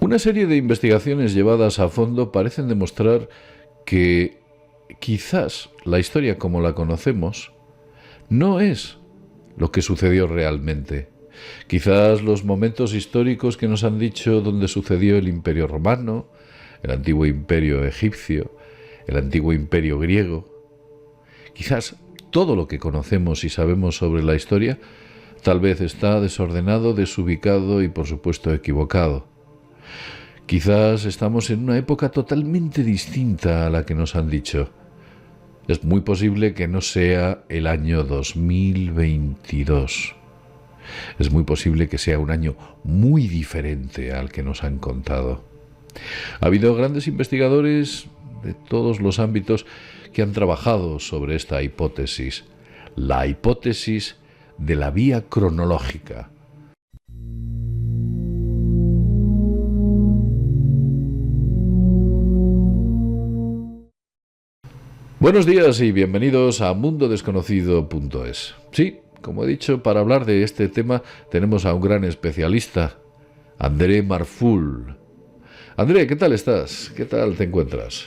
Una serie de investigaciones llevadas a fondo parecen demostrar que quizás la historia como la conocemos no es lo que sucedió realmente. Quizás los momentos históricos que nos han dicho donde sucedió el Imperio Romano, el antiguo Imperio Egipcio, el antiguo Imperio Griego, quizás todo lo que conocemos y sabemos sobre la historia tal vez está desordenado, desubicado y por supuesto equivocado. Quizás estamos en una época totalmente distinta a la que nos han dicho. Es muy posible que no sea el año 2022. Es muy posible que sea un año muy diferente al que nos han contado. Ha habido grandes investigadores de todos los ámbitos que han trabajado sobre esta hipótesis, la hipótesis de la vía cronológica. Buenos días y bienvenidos a mundodesconocido.es. Sí, como he dicho, para hablar de este tema tenemos a un gran especialista, André Marful. André, ¿qué tal estás? ¿Qué tal te encuentras?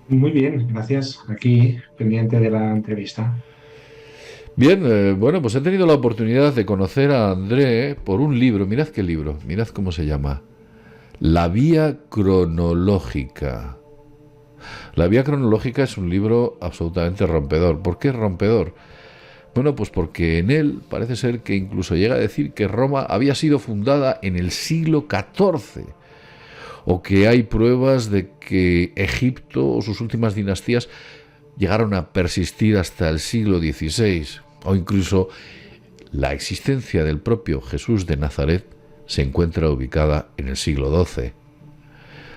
Muy bien, gracias. Aquí, pendiente de la entrevista. Bien, bueno, pues he tenido la oportunidad de conocer a André por un libro. Mirad qué libro, mirad cómo se llama. La vía cronológica. La vía cronológica es un libro absolutamente rompedor. ¿Por qué es rompedor? Bueno, pues porque en él parece ser que incluso llega a decir que Roma había sido fundada en el siglo XIV, o que hay pruebas de que Egipto o sus últimas dinastías llegaron a persistir hasta el siglo XVI, o incluso la existencia del propio Jesús de Nazaret se encuentra ubicada en el siglo XII.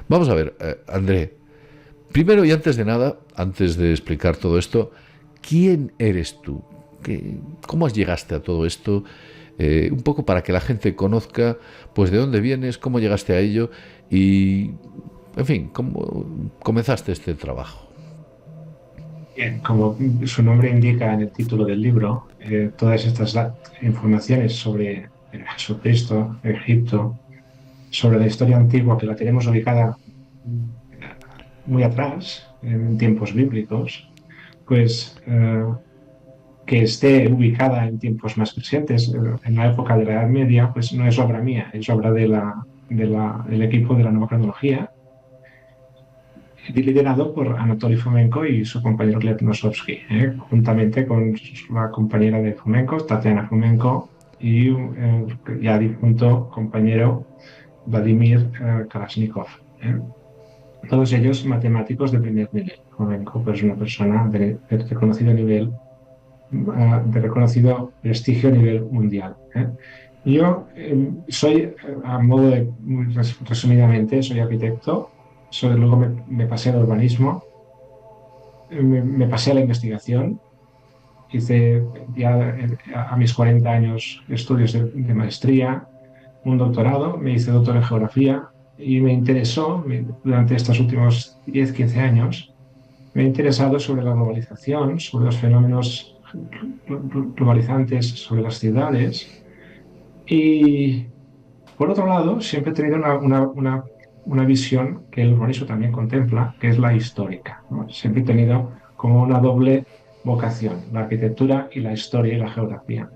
Vamos a ver, André, primero y antes de nada, antes de explicar todo esto, ¿quién eres tú? ¿Cómo llegaste a todo esto? Un poco para que la gente conozca pues de dónde vienes, cómo llegaste a ello y, en fin, cómo comenzaste este trabajo. Bien, como su nombre indica en el título del libro, todas estas informaciones sobre Jesucristo, Egipto, sobre la historia antigua que la tenemos ubicada muy atrás, en tiempos bíblicos, pues que esté ubicada en tiempos más presentes, en la época de la Edad Media, pues no es obra mía, es obra del equipo de la nueva cronología, liderado por Anatoly Fomenko y su compañero Lev Nosovsky, juntamente con la compañera de Fomenko, Tatiana Fomenko, y ya difunto compañero Vladimir Kalashnikov. Todos ellos matemáticos de primer nivel. Fomenko pues, es una persona de reconocido nivel, de reconocido prestigio a nivel mundial. Yo soy, a modo de, muy resumidamente, soy arquitecto, luego me pasé al urbanismo, me pasé a la investigación, hice ya a mis 40 años estudios de maestría, un doctorado, me hice doctor en geografía y me interesó durante estos últimos 10-15 años, me he interesado sobre la globalización, sobre los fenómenos globalizantes, sobre las ciudades. Y por otro lado, siempre he tenido una visión que el urbanismo también contempla, que es la histórica, ¿no? Siempre he tenido como una doble vocación, la arquitectura y la historia y la geografía.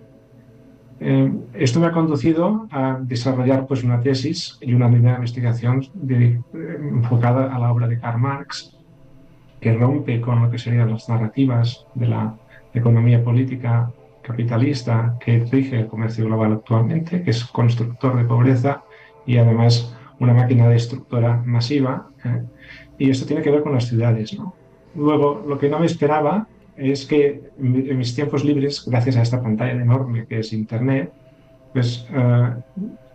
Esto me ha conducido a desarrollar pues, una tesis y una línea de investigación enfocada a la obra de Karl Marx, que rompe con lo que serían las narrativas de la economía política capitalista que rige el comercio global actualmente, que es constructor de pobreza y además una máquina destructora masiva. Y esto tiene que ver con las ciudades, ¿no? Luego, lo que no me esperaba es que en mis tiempos libres, gracias a esta pantalla enorme que es Internet, pues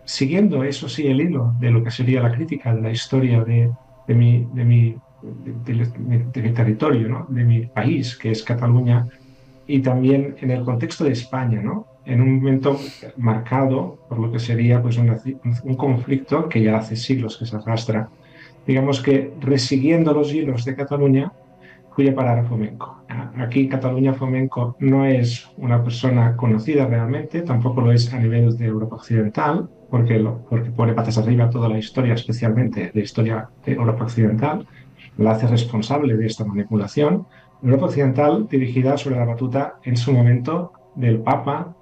siguiendo, eso sí, el hilo de lo que sería la crítica de la historia de mi territorio, ¿no? De mi país, que es Cataluña, y también en el contexto de España, ¿no? En un momento marcado por lo que sería pues, un conflicto que ya hace siglos que se arrastra. Digamos que resiguiendo los hilos de Cataluña, fui a parar a Fomenko. Aquí en Cataluña Fomenko no es una persona conocida realmente, tampoco lo es a nivel de Europa Occidental, porque pone patas arriba toda la historia, especialmente la historia de Europa Occidental, la hace responsable de esta manipulación. Europa Occidental dirigida sobre la batuta en su momento del Papa,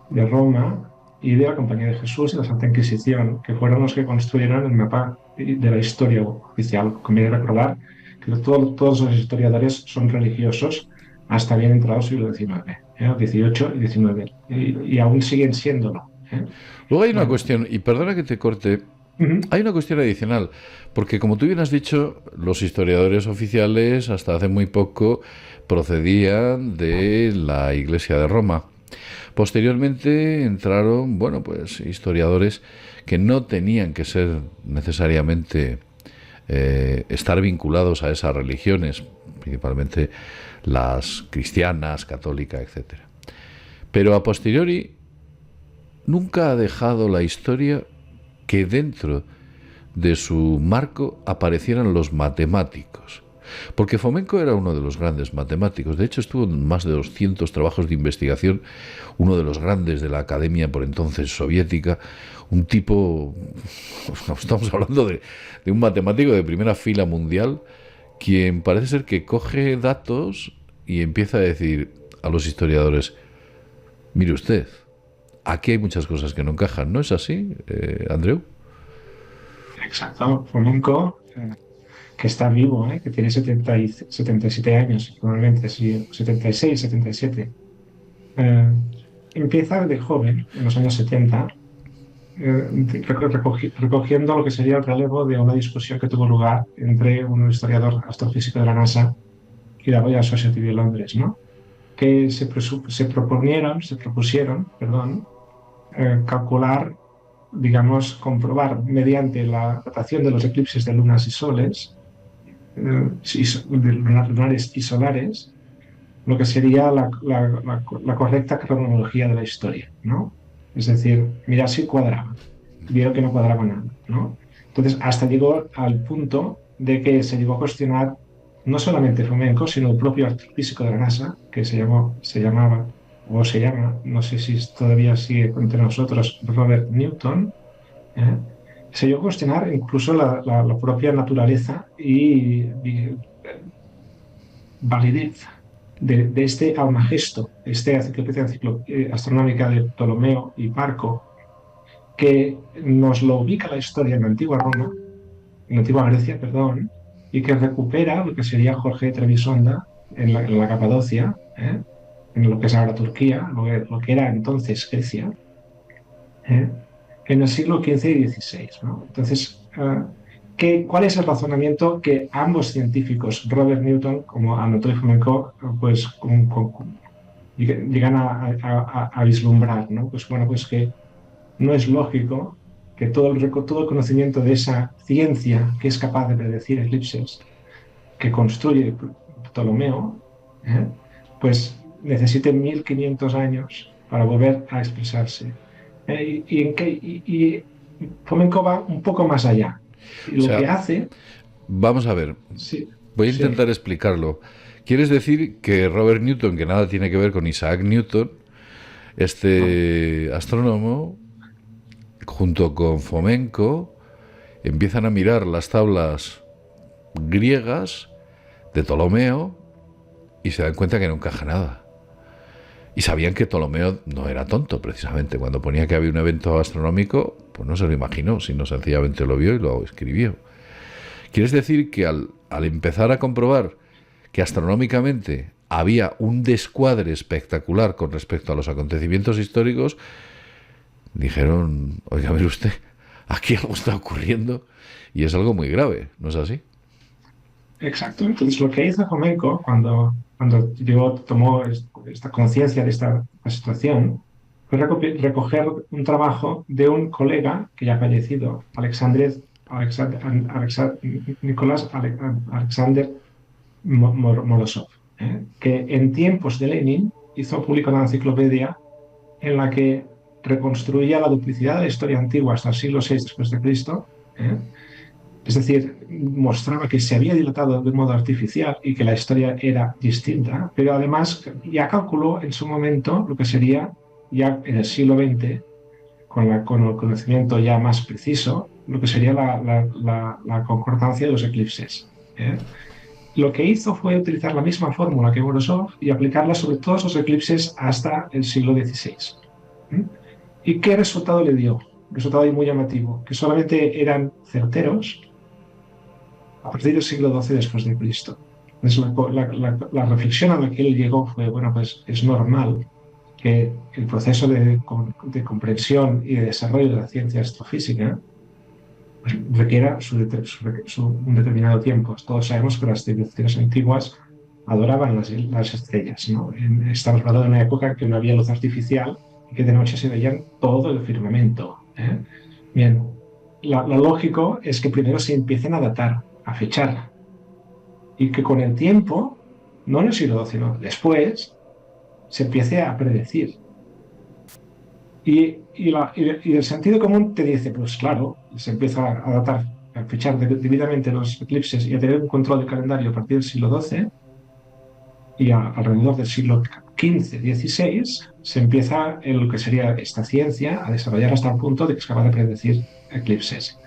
de Roma y de la Compañía de Jesús y la Santa Inquisición, que fueron los que construyeron el mapa de la historia oficial. Conviene recordar que todos los historiadores son religiosos hasta bien entrado el siglo XIX, XVIII y XIX, y aún siguen siéndolo. Luego hay una cuestión, y perdona que te corte, hay una cuestión adicional, porque como tú bien has dicho, los historiadores oficiales hasta hace muy poco procedían de la Iglesia de Roma. Posteriormente entraron, bueno, pues historiadores que no tenían que ser necesariamente estar vinculados a esas religiones, principalmente las cristianas, católica, etcétera. Pero a posteriori nunca ha dejado la historia que dentro de su marco aparecieran los matemáticos. Porque Fomenko era uno de los grandes matemáticos. De hecho, estuvo en más de 200 trabajos de investigación, uno de los grandes de la academia por entonces soviética, un tipo, estamos hablando de un matemático de primera fila mundial, quien parece ser que coge datos y empieza a decir a los historiadores, mire usted, aquí hay muchas cosas que no encajan, ¿no es así, Andreu? Exacto, Fomenko, que está vivo, que tiene 77 años, probablemente, sí, 76, 77. Empieza de joven, en los años 70, recogiendo lo que sería el relevo de una discusión que tuvo lugar entre un historiador astrofísico de la NASA y la Royal Society de Londres, ¿no? Que se propusieron, calcular, digamos, comprobar mediante la datación de los eclipses de lunas y soles, lunares y solares, lo que sería la correcta cronología de la historia, ¿no? Es decir, mira si cuadraba, vieron que no cuadraba nada, ¿no? Entonces, hasta llegó al punto de que se llegó a cuestionar no solamente Fomenko, sino el propio astrofísico de la NASA, que se llama, no sé si todavía sigue entre nosotros, Robert Newton, se llegó a cuestionar incluso la propia naturaleza y validez de este Almagesto, esta enciclopedia astronómica de Ptolomeo y Parco, que nos lo ubica la historia en la antigua Roma, en la antigua Grecia, perdón, y que recupera lo que sería Jorge de Trebisonda en la Capadocia, en lo que es ahora Turquía, lo que era entonces Grecia, en el siglo XV y XVI, ¿no? Entonces, ¿cuál es el razonamiento que ambos científicos, Robert Newton como Anatoly Fomenko, pues llegan a vislumbrar, ¿no? Pues bueno, pues que no es lógico que todo el conocimiento de esa ciencia que es capaz de predecir eclipses que construye Ptolomeo, pues necesite 1500 años para volver a expresarse. Y Fomenko va un poco más allá. Y lo que hace... Vamos a ver, sí, voy a intentar explicarlo. ¿Quieres decir que Robert Newton, que nada tiene que ver con Isaac Newton, astrónomo, junto con Fomenko, empiezan a mirar las tablas griegas de Ptolomeo y se dan cuenta que no encaja nada? Y sabían que Ptolomeo no era tonto, precisamente. Cuando ponía que había un evento astronómico, pues no se lo imaginó, sino sencillamente lo vio y lo escribió. ¿Quieres decir que al empezar a comprobar que astronómicamente había un descuadre espectacular con respecto a los acontecimientos históricos, dijeron, oiga, mire usted, aquí algo está ocurriendo y es algo muy grave, ¿no es así? Exacto. Entonces, lo que hizo Fomenko cuando tomó esta conciencia de esta situación fue recoger un trabajo de un colega que ya ha fallecido, Nicolás Alexander Morozov, que en tiempos de Lenin publicó una enciclopedia en la que reconstruía la duplicidad de la historia antigua hasta el siglo VI después de Cristo. Es decir, mostraba que se había dilatado de un modo artificial y que la historia era distinta, pero además ya calculó en su momento lo que sería, ya en el siglo XX, con el conocimiento ya más preciso, lo que sería la concordancia de los eclipses. Lo que hizo fue utilizar la misma fórmula que Morozov y aplicarla sobre todos los eclipses hasta el siglo XVI. ¿Y qué resultado le dio? Un resultado muy llamativo, que solamente eran certeros a partir del siglo XII después de Cristo. Entonces, la reflexión a la que él llegó fue, bueno, pues es normal que el proceso de comprensión y de desarrollo de la ciencia astrofísica pues, requiera un determinado tiempo. Todos sabemos que las civilizaciones antiguas adoraban las estrellas, ¿no? Estamos hablando de una época en que no había luz artificial y que de noche se veían todo el firmamento. Bien, lo lógico es que primero se empiecen a datar, a fechar, y que con el tiempo, no en el siglo XII, sino después, se empiece a predecir. Y el sentido común te dice, pues claro, se empieza a datar, a fechar debidamente los eclipses y a tener un control del calendario a partir del siglo XII, y alrededor del siglo XV, XVI, se empieza en lo que sería esta ciencia a desarrollar hasta el punto de que es capaz de predecir eclipses.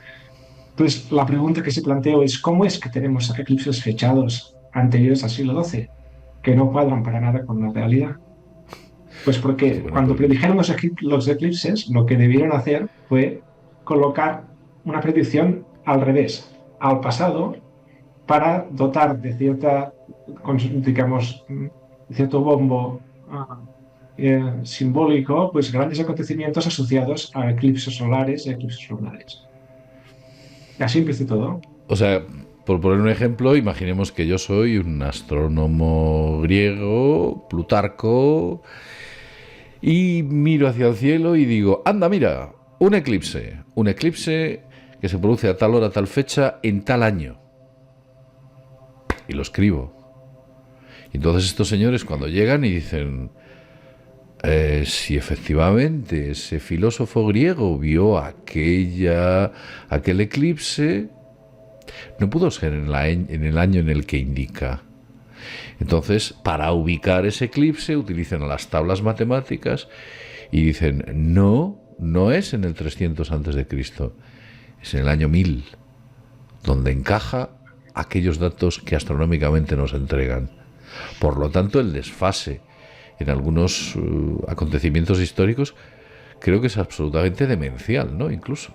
Entonces, la pregunta que se planteó es, ¿cómo es que tenemos eclipses fechados anteriores al siglo XII que no cuadran para nada con la realidad? Pues porque cuando predijeron los eclipses, lo que debieron hacer fue colocar una predicción al revés, al pasado, para dotar de digamos, cierto bombo simbólico, pues grandes acontecimientos asociados a eclipses solares y eclipses lunares. Y así empezó todo. O sea, por poner un ejemplo, imaginemos que yo soy un astrónomo griego, Plutarco, y miro hacia el cielo y digo, anda, mira, un eclipse que se produce a tal hora, tal fecha, en tal año. Y lo escribo. Y entonces estos señores cuando llegan y dicen, si efectivamente ese filósofo griego vio aquel eclipse, no pudo ser en el año en el que indica. Entonces, para ubicar ese eclipse, utilizan las tablas matemáticas y dicen, no es en el 300 antes de Cristo, es en el año 1000, donde encaja aquellos datos que astronómicamente nos entregan. Por lo tanto, el desfase en algunos acontecimientos históricos creo que es absolutamente demencial, ¿no? Incluso.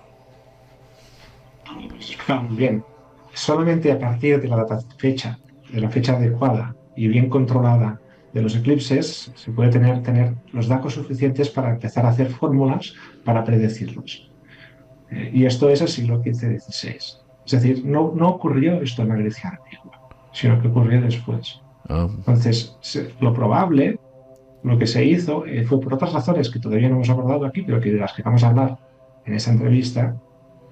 Bien, solamente a partir de la fecha adecuada y bien controlada de los eclipses, se puede tener los datos suficientes para empezar a hacer fórmulas para predecirlos. Y esto es el siglo XV-XVI. Es decir, no ocurrió esto en la Grecia antigua, sino que ocurrió después. Entonces, lo probable, lo que se hizo, fue por otras razones que todavía no hemos abordado aquí, pero que de las que vamos a hablar en esta entrevista,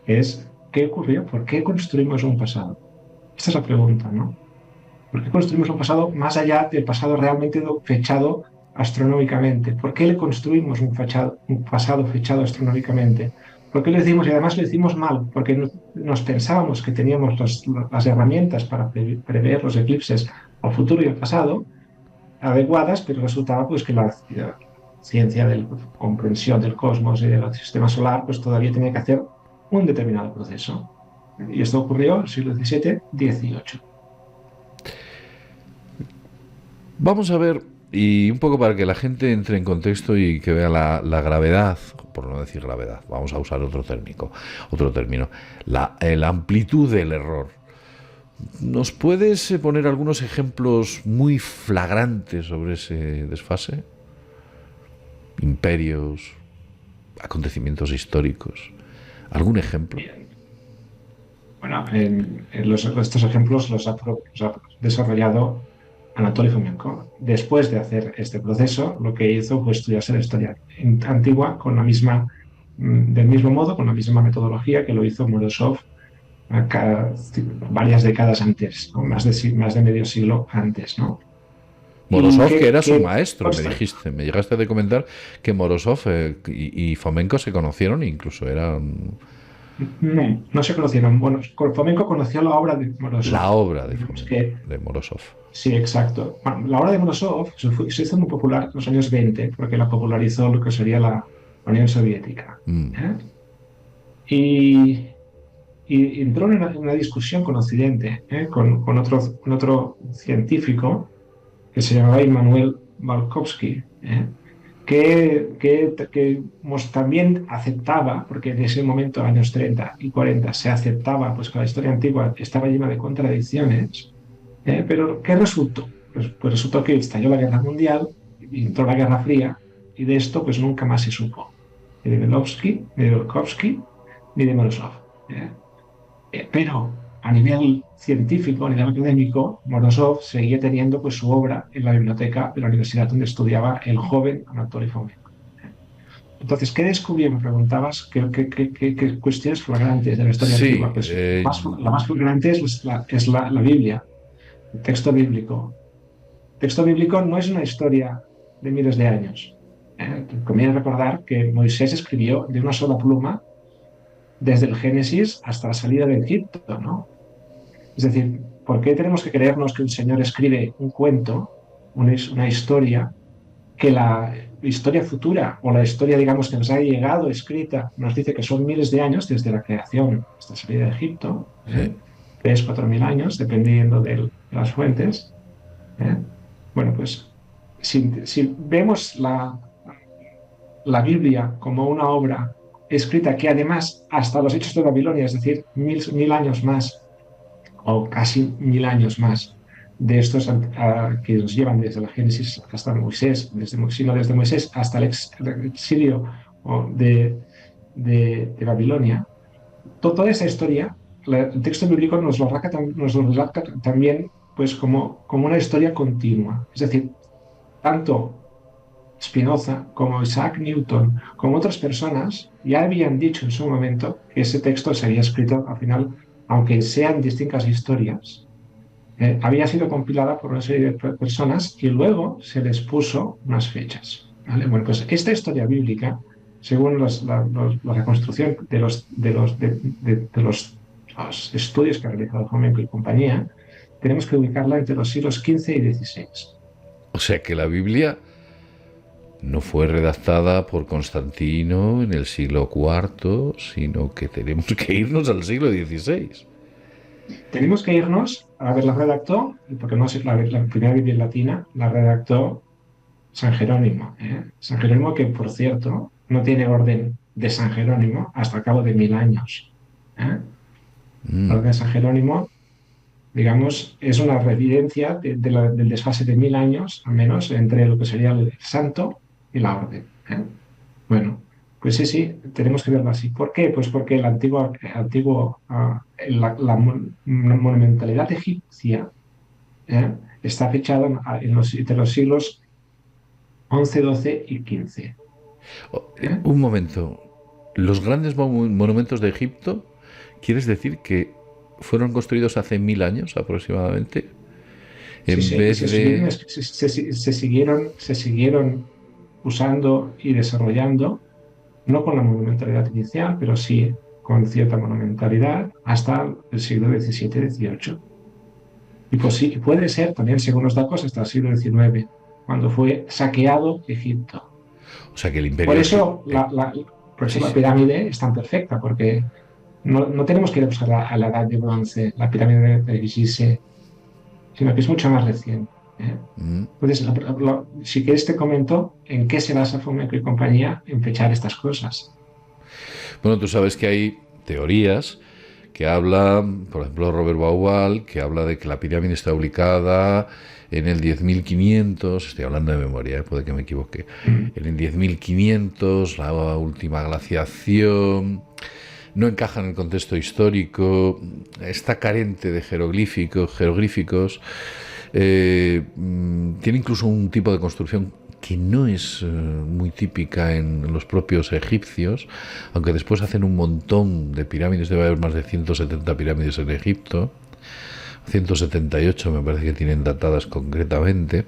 es ¿qué ocurrió? ¿Por qué construimos un pasado? Esta es la pregunta, ¿no? ¿Por qué construimos un pasado más allá del pasado realmente fechado astronómicamente? ¿Por qué le construimos un pasado fechado astronómicamente? ¿Por qué lo decimos? Y además lo decimos mal, porque nos pensábamos que teníamos las herramientas para prever los eclipses al futuro y al pasado adecuadas, pero resultaba pues que la ciencia de la comprensión del cosmos y del sistema solar pues todavía tenía que hacer un determinado proceso. Y esto ocurrió en el siglo XVII-XVIII. Vamos a ver, y un poco para que la gente entre en contexto y que vea la gravedad, por no decir gravedad, vamos a usar otro término, la amplitud del error. ¿Nos puedes poner algunos ejemplos muy flagrantes sobre ese desfase? Imperios, acontecimientos históricos. ¿Algún ejemplo? Bueno, estos ejemplos los ha desarrollado Anatoly Fomenko. Después de hacer este proceso, lo que hizo fue estudiarse la historia antigua del mismo modo, con la misma metodología que lo hizo Morozov varias décadas antes, ¿no? más de medio siglo antes, ¿no? Morozov, que era su maestro, me llegaste a comentar que Morozov y Fomenko se conocieron, incluso eran... No se conocieron. Bueno, Fomenko conoció la obra de Morozov. La obra de Morozov. Sí, exacto. Bueno, la obra de Morozov se hizo muy popular en los años 20, porque la popularizó lo que sería la la Unión Soviética. Mm. Y, y entró en una discusión con Occidente, con otro científico que se llamaba Immanuel Balkovsky, que también aceptaba, porque en ese momento, años 30 y 40, se aceptaba pues, que la historia antigua estaba llena de contradicciones, pero ¿qué resultó? Pues resultó que estalló la Guerra Mundial, y entró la Guerra Fría, y de esto pues nunca más se supo, ni de Belkovsky, ni de Morozov. ¿eh? Pero a nivel científico, a nivel académico, Morozov seguía teniendo pues, su obra en la biblioteca de la universidad donde estudiaba el joven Anatoly Fomenko. Entonces, ¿qué descubrió? Me preguntabas qué cuestiones flagrantes de la historia Sí, antigua. Pues la más flagrante es la Biblia, el texto bíblico. El texto bíblico no es una historia de miles de años. Conviene recordar que Moisés escribió de una sola pluma desde el Génesis hasta la salida de Egipto, ¿no? Es decir, ¿por qué tenemos que creernos que el Señor escribe un cuento, una historia, que la historia futura o la historia, digamos, que nos ha llegado escrita, nos dice que son miles de años desde la creación hasta la salida de Egipto, sí. 3, 4.000 años, dependiendo de las fuentes? ¿eh? Bueno, pues si vemos la Biblia como una obra escrita que además hasta los Hechos de Babilonia, es decir, mil años más, o casi 1.000 años más de estos que nos llevan desde la Génesis hasta Moisés, desde Moisés hasta el exilio de Babilonia. Toda esa historia, el texto bíblico nos lo relata también pues, como una historia continua. Es decir, tanto Spinoza como Isaac Newton, como otras personas, ya habían dicho en su momento que ese texto se había escrito al final, aunque sean distintas historias, había sido compilada por una serie de personas y luego se les puso unas fechas. ¿Vale? Bueno, pues esta historia bíblica, según la reconstrucción los estudios que ha realizado Fomenko y compañía, tenemos que ubicarla entre los siglos XV y XVI. O sea que la Biblia no fue redactada por Constantino en el siglo IV, sino que tenemos que irnos al siglo XVI. Tenemos que irnos a ver, la redactó, porque no sé, la primera Biblia latina la redactó San Jerónimo. San Jerónimo que, por cierto, no tiene orden de San Jerónimo hasta el cabo de 1.000 años. La orden de San Jerónimo, digamos, es una revidencia del desfase de 1.000 años, al menos, entre lo que sería el santo y la orden. Bueno, pues sí, tenemos que verlo así. ¿Por qué? Pues porque la monumentalidad egipcia está fechada entre los siglos 11, 12 y 15. Un momento. Los grandes monumentos de Egipto, ¿quieres decir que fueron construidos hace 1.000 años aproximadamente? Se siguieron usando y desarrollando, no con la monumentalidad inicial, pero sí con cierta monumentalidad hasta el siglo XVII, XVIII. Y pues sí, puede ser también, según los datos, hasta el siglo XIX, cuando fue saqueado Egipto. O sea que el imperio... Por eso la pirámide es tan perfecta, porque no tenemos que ir a buscar a la edad de bronce, la pirámide de Gizeh, sino que es mucho más reciente. Entonces, si quieres te comento en qué se basa Fomenko y compañía en fechar estas cosas. Bueno, tú sabes que hay teorías que hablan, por ejemplo, Robert Bauval, que habla de que la pirámide está ubicada en el 10.500, estoy hablando de memoria, puede que me equivoque, en el 10.500, la última glaciación, no encaja en el contexto histórico, está carente de jeroglíficos, tiene incluso un tipo de construcción que no es muy típica en los propios egipcios, aunque después hacen un montón de pirámides, debe haber más de 170 pirámides en Egipto, 178 me parece que tienen datadas concretamente,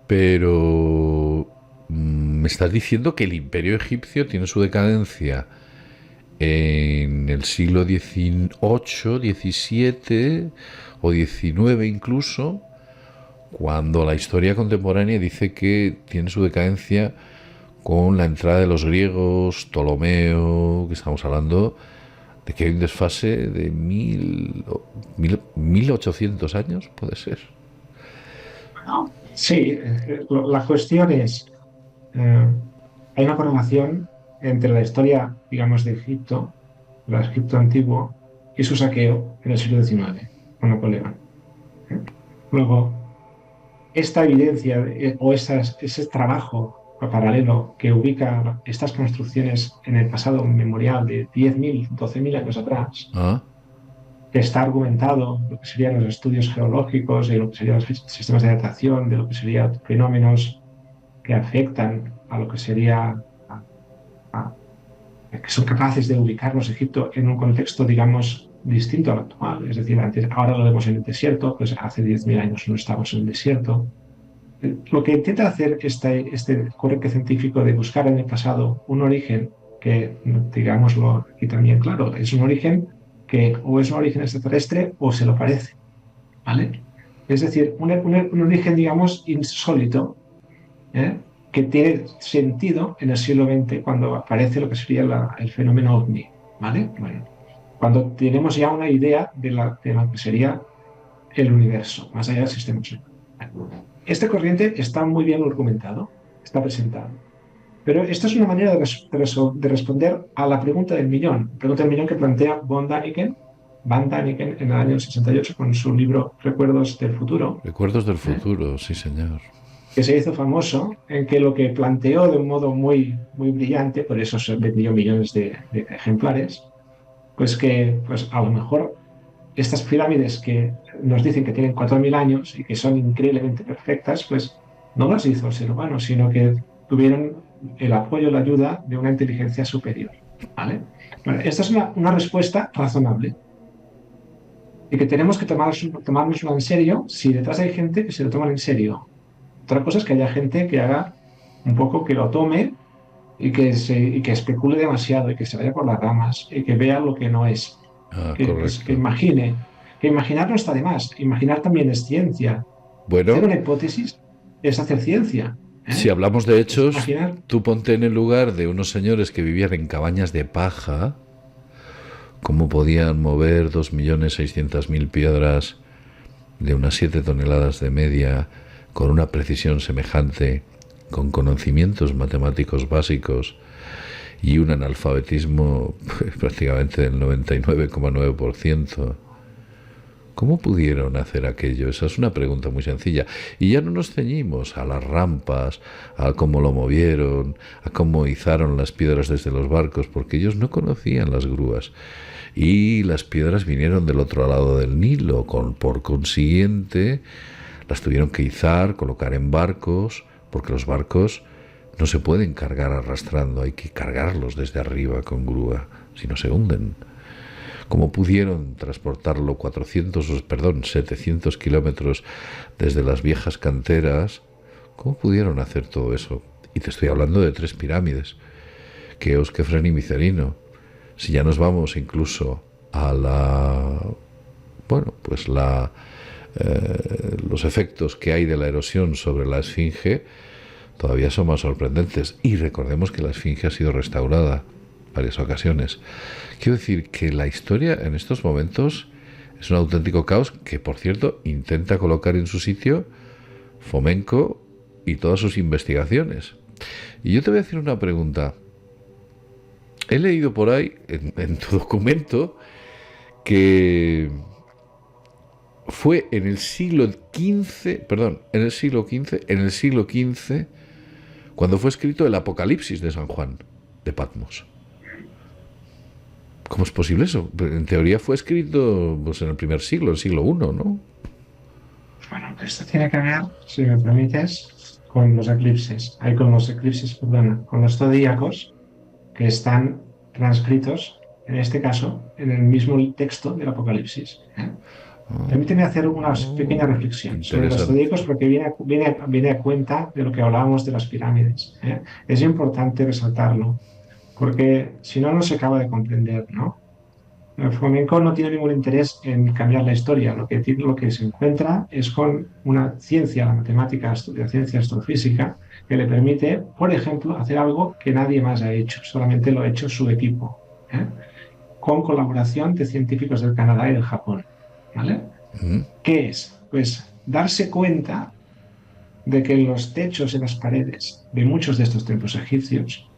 pero me estás diciendo que el imperio egipcio tiene su decadencia en el siglo XVIII, XVII o XIX incluso, cuando la historia contemporánea dice que tiene su decadencia con la entrada de los griegos, Ptolomeo, que estamos hablando de que hay un desfase de 1800 años, puede ser. Sí, la cuestión es, hay una correlación entre la historia, digamos, de Egipto, el Egipto antiguo, y su saqueo en el siglo XIX, con Napoleón. Luego, esta evidencia o ese trabajo paralelo que ubica estas construcciones en el pasado memorial de 10.000, 12.000 años atrás, ¿Ah? que está argumentado lo que serían los estudios geológicos, de lo que serían los sistemas de datación, de lo que serían fenómenos que afectan a lo que sería, a- que son capaces de ubicarnos Egipto en un contexto, digamos, distinto al actual. Es decir, antes, ahora lo vemos en el desierto, pues hace 10.000 años no estábamos en el desierto. Lo que intenta hacer este corriente científico de buscar en el pasado un origen que, digámoslo aquí también claro, es un origen que o es un origen extraterrestre o se lo parece, ¿vale? Es decir, un origen, digamos, insólito, ¿eh? Que tiene sentido en el siglo XX cuando aparece lo que sería el fenómeno ovni, ¿vale? Bueno, cuando tenemos ya una idea de lo que sería el universo, más allá del sistema solar. Este corriente está muy bien argumentado, está presentado. Pero esta es una manera de responder a la pregunta del millón que plantea Van Daniken en el año 68 con su libro Recuerdos del Futuro, Recuerdos del ¿eh? futuro, sí señor. Que se hizo famoso, en que lo que planteó de un modo muy, muy brillante, por eso se vendió millones de ejemplares, pues que pues a lo mejor estas pirámides que nos dicen que tienen 4.000 años y que son increíblemente perfectas, pues no las hizo el ser humano, sino que tuvieron el apoyo, la ayuda de una inteligencia superior. ¿Vale? Bueno, esta es una respuesta razonable y que tenemos que tomárnoslo en serio si detrás hay gente que se lo toman en serio. Otra cosa es que haya gente que haga un poco que lo tome y que especule demasiado y que se vaya por las ramas y que vea lo que no es. Ah, Que correcto. imagine, que imaginar no está de más, imaginar también es ciencia. Hacer Bueno, una hipótesis es hacer ciencia. si ¿Eh? hablamos de Es hechos, imaginar. tú ponte en el lugar de unos señores que vivían en cabañas de paja. ¿Cómo podían mover 2.600.000 piedras de unas 7 toneladas de media con una precisión semejante, con conocimientos matemáticos básicos y un analfabetismo prácticamente del 99,9%? ¿Cómo pudieron hacer aquello? Esa es una pregunta muy sencilla. Y ya no nos ceñimos a las rampas, a cómo lo movieron, a cómo izaron las piedras desde los barcos, porque ellos no conocían las grúas. Y las piedras vinieron del otro lado del Nilo, por consiguiente, las tuvieron que izar, colocar en barcos, porque los barcos no se pueden cargar arrastrando, hay que cargarlos desde arriba con grúa, si no se hunden. ¿Cómo pudieron transportarlo 700 kilómetros desde las viejas canteras? ¿Cómo pudieron hacer todo eso? Y te estoy hablando de 3 pirámides, Keops, Kefren y Micerino. Si ya nos vamos incluso a los efectos que hay de la erosión sobre la esfinge, todavía son más sorprendentes. Y recordemos que la esfinge ha sido restaurada varias ocasiones. Quiero decir que la historia en estos momentos es un auténtico caos que, por cierto, intenta colocar en su sitio Fomenko y todas sus investigaciones. Y yo te voy a decir una pregunta. He leído por ahí, en tu documento, que fue en el siglo XV, cuando fue escrito el Apocalipsis de San Juan de Patmos. ¿Cómo es posible eso? En teoría fue escrito pues, en el primer siglo, el siglo I, ¿no? Bueno, esto tiene que ver, si me permites, con los eclipses. Hay con los eclipses, perdona, con los zodíacos que están transcritos, en este caso, en el mismo texto del Apocalipsis. ¿Eh? Permíteme hacer una pequeña reflexión sobre los Interesante. zodíacos porque viene a cuenta de lo que hablábamos de las pirámides. ¿Eh? Es importante resaltarlo porque si no, no se acaba de comprender, ¿no? El flamenco no tiene ningún interés en cambiar la historia. Lo que se encuentra es con una ciencia, la matemática, la ciencia astrofísica, que le permite, por ejemplo, hacer algo que nadie más ha hecho, solamente lo ha hecho su equipo, ¿eh? Con colaboración de científicos del Canadá y del Japón. ¿Vale? Mm. ¿Qué es? Pues darse cuenta de que en los techos y las paredes de muchos de estos templos egipcios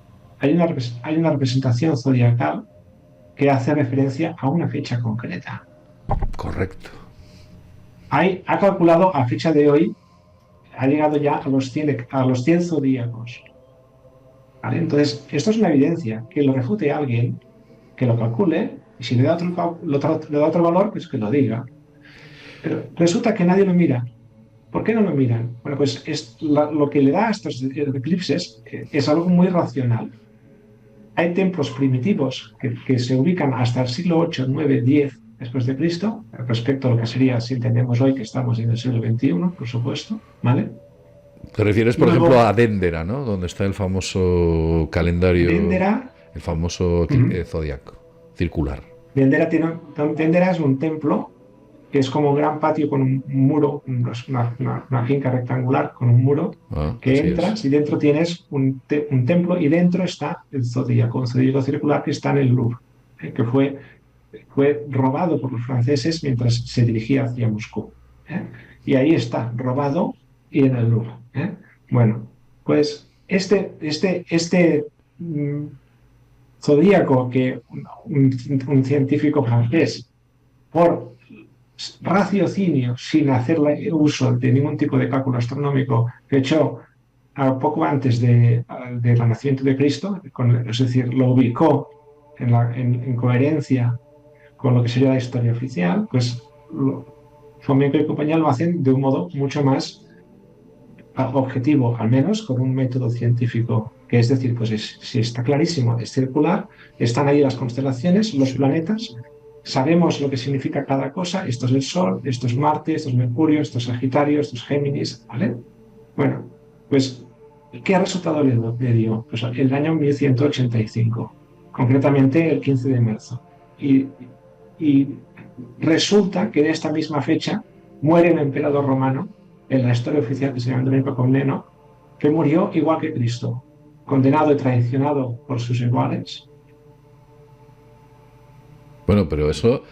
hay una representación zodiacal que hace referencia a una fecha concreta. Correcto. Ha calculado a fecha de hoy, ha llegado ya a los 100 zodíacos. ¿Vale? Entonces, esto es una evidencia. Que lo refute alguien, que lo calcule, y si le da le da otro valor, pues que lo diga. Pero resulta que nadie lo mira. ¿Por qué no lo miran? Bueno, pues lo que le da a estos eclipses es algo muy racional. Hay templos primitivos que se ubican hasta el siglo 8, 9, 10 después de Cristo, respecto a lo que sería, si entendemos hoy que estamos en el siglo XXI, por supuesto, ¿vale? Te refieres, por ejemplo, Luego, a Déndera, ¿no? Donde está el famoso calendario, Dendera, el famoso zodiaco circular. Dendera es un templo que es como un gran patio con un muro, una finca rectangular con un muro, Ah, que así es. entras y dentro tienes un templo y dentro está el zodíaco, un zodíaco circular que está en el Louvre, que fue robado por los franceses mientras se dirigía hacia Moscú. ¿Eh? Y ahí está, robado y en el Louvre. ¿Eh? Bueno, pues este zodíaco que un científico francés, por raciocinio, sin hacer uso de ningún tipo de cálculo astronómico, que echó a poco antes del nacimiento de Cristo, es decir, lo ubicó en coherencia con lo que sería la historia oficial, pues Fomenko y compañía lo hacen de un modo mucho más objetivo, al menos con un método científico, que es decir, pues si está clarísimo, es circular, están ahí las constelaciones, los planetas, sabemos lo que significa cada cosa, esto es el Sol, esto es Marte, esto es Mercurio, esto es Sagitario, esto es Géminis, ¿vale? Bueno, pues, ¿qué resultado le dio? Pues el año 1185, concretamente el 15 de marzo. Y resulta que de esta misma fecha muere un emperador romano en la historia oficial que se llama Andrónico Comneno, que murió igual que Cristo, condenado y traicionado por sus iguales, Bueno, pero eso,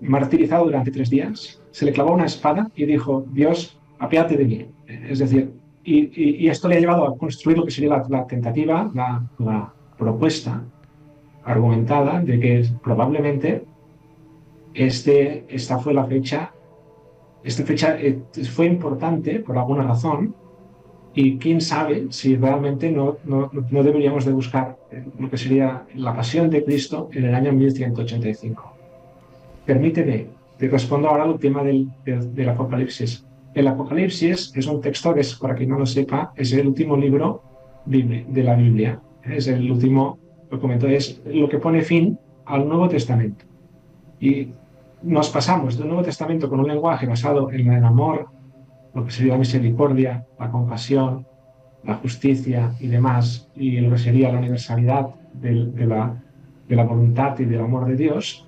martirizado durante 3 días, se le clavó una espada y dijo, Dios, apiádate de mí. Es decir, y esto le ha llevado a construir lo que sería la tentativa, la propuesta argumentada de que probablemente esta fue la fecha. Esta fecha fue importante por alguna razón y quién sabe si realmente no deberíamos de buscar lo que sería la pasión de Cristo en el año 1185. Permíteme, te respondo ahora al tema del Apocalipsis. El Apocalipsis es un texto que, para quien no lo sepa, es el último libro de la Biblia. Es el último documento, es lo que pone fin al Nuevo Testamento. Y nos pasamos del Nuevo Testamento con un lenguaje basado en el amor, lo que sería la misericordia, la compasión, la justicia y demás, y lo que sería la universalidad de la voluntad y del amor de Dios,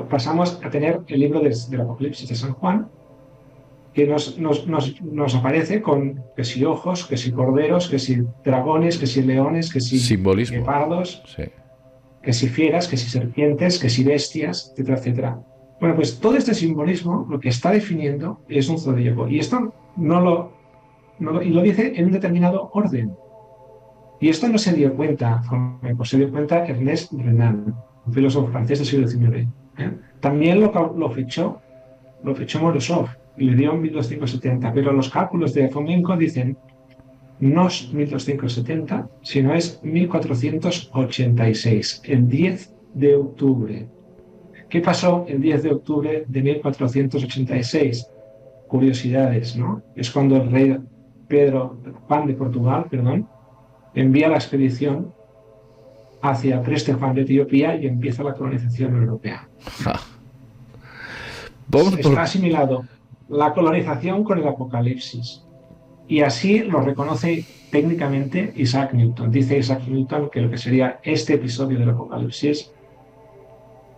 pasamos a tener el libro del Apocalipsis de San Juan, que nos aparece con que si ojos, que si corderos, que si dragones, que si leones, que si simbolismo. guepardos, Sí. que si fieras, que si serpientes, que si bestias, etcétera, etcétera. Bueno, pues todo este simbolismo lo que está definiendo es un zodíaco. Y esto y lo dice en un determinado orden. Y esto no se dio cuenta, se dio cuenta Ernest Renan, un filósofo francés del siglo XIX. También lo fichó Morozov y le dio en 1270, pero los cálculos de Fomenko dicen no es 1270, sino es 1486, el 10 de octubre. ¿Qué pasó el 10 de octubre de 1486? Curiosidades, ¿no? Es cuando el rey Juan de Portugal, envía la expedición hacia Preste Juan de Etiopía y empieza la colonización europea. Está asimilado la colonización con el Apocalipsis. Y así lo reconoce técnicamente Isaac Newton. Dice Isaac Newton que lo que sería este episodio del Apocalipsis,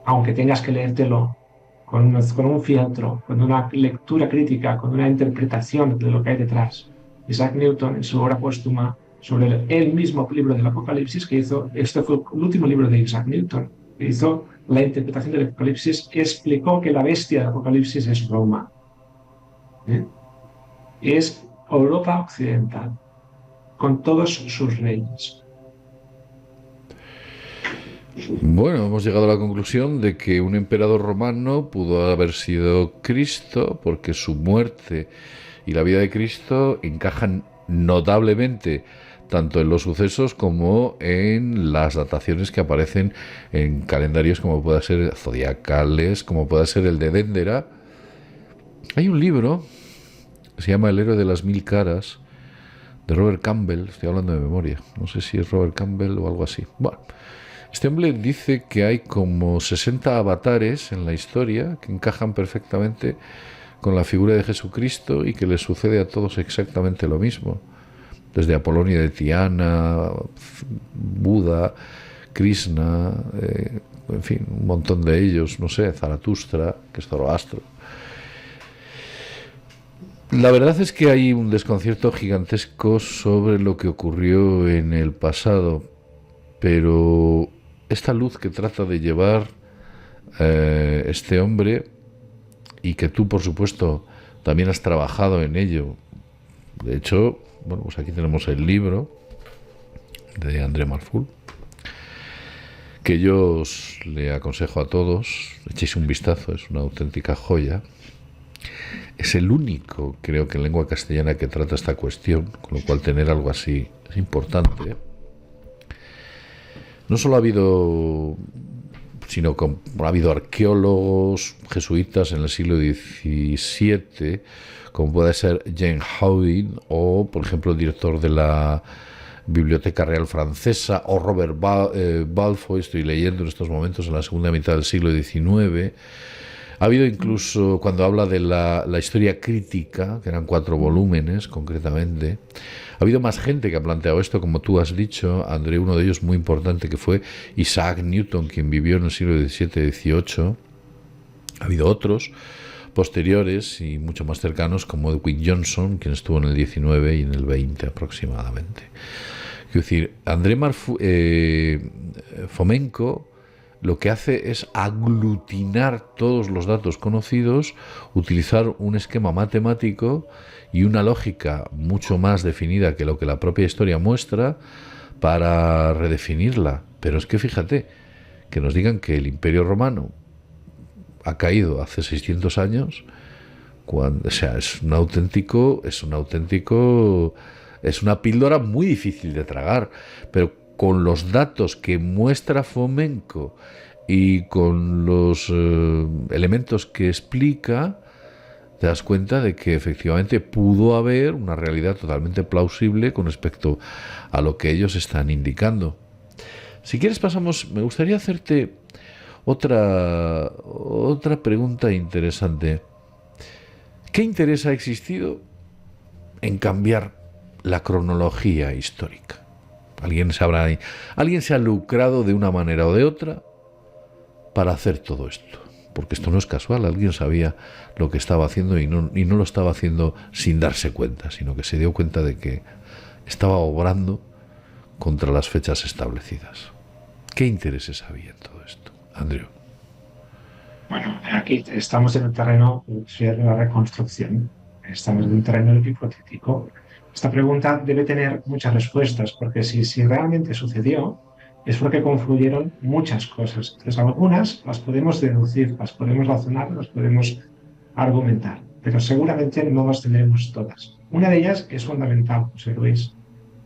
aunque tengas que leértelo con un filtro, con una lectura crítica, con una interpretación de lo que hay detrás, Isaac Newton, en su obra póstuma sobre el mismo libro del Apocalipsis que hizo, este fue el último libro de Isaac Newton, que hizo la interpretación del Apocalipsis, explicó que la bestia del Apocalipsis es Roma, ¿eh? Es Europa occidental, con todos sus reyes. Bueno, hemos llegado a la conclusión de que un emperador romano pudo haber sido Cristo, porque su muerte y la vida de Cristo encajan notablemente tanto en los sucesos como en las dataciones que aparecen en calendarios como pueda ser zodiacales, como pueda ser el de Déndera. Hay un libro que se llama El héroe de las mil caras, de Robert Campbell, estoy hablando de memoria, no sé si es Robert Campbell o algo así. Bueno, este hombre dice que hay como 60 avatares en la historia que encajan perfectamente con la figura de Jesucristo y que le sucede a todos exactamente lo mismo. Desde Apolonio de Tiana, Buda, Krishna, en fin, un montón de ellos, no sé, Zaratustra, que es Zoroastro. La verdad es que hay un desconcierto gigantesco sobre lo que ocurrió en el pasado, pero esta luz que trata de llevar este hombre, y que tú, por supuesto, también has trabajado en ello. De hecho, bueno, pues aquí tenemos el libro de André Marfoul, que yo os le aconsejo a todos, echéis un vistazo, es una auténtica joya. Es el único, creo que en lengua castellana, que trata esta cuestión, con lo cual tener algo así es importante. No solo ha habido, sino que ha habido arqueólogos jesuitas en el siglo XVII, como puede ser James Howden, o por ejemplo el director de la Biblioteca Real Francesa, o Robert Balfour, estoy leyendo en estos momentos, en la segunda mitad del siglo XIX. Ha habido incluso, cuando habla de la historia crítica, que eran 4 volúmenes concretamente, ha habido más gente que ha planteado esto, como tú has dicho, André, uno de ellos muy importante, que fue Isaac Newton, quien vivió en el siglo XVII-XVIII. Ha habido otros posteriores y mucho más cercanos, como Edwin Johnson, quien estuvo en el XIX y en el XX aproximadamente. Quiero decir, André Fomenko lo que hace es aglutinar todos los datos conocidos, utilizar un esquema matemático y una lógica mucho más definida que lo que la propia historia muestra para redefinirla. Pero es que fíjate, que nos digan que el Imperio Romano ha caído hace 600 años, cuando, o sea, es una píldora muy difícil de tragar, pero con los datos que muestra Fomenko y con los elementos que explica, te das cuenta de que efectivamente pudo haber una realidad totalmente plausible con respecto a lo que ellos están indicando. Si quieres pasamos, me gustaría hacerte otra pregunta interesante. ¿Qué interés ha existido en cambiar la cronología histórica? Alguien se ha lucrado de una manera o de otra para hacer todo esto, porque esto no es casual. Alguien sabía lo que estaba haciendo y no lo estaba haciendo sin darse cuenta, sino que se dio cuenta de que estaba obrando contra las fechas establecidas. ¿Qué intereses había en todo esto, Andreu? Bueno, aquí estamos en el terreno de la reconstrucción, estamos en el terreno hipotético. Esta pregunta debe tener muchas respuestas, porque si realmente sucedió, es porque confluyeron muchas cosas. Entonces, algunas las podemos deducir, las podemos razonar, las podemos argumentar, pero seguramente no las tendremos todas. Una de ellas es fundamental, José Luis,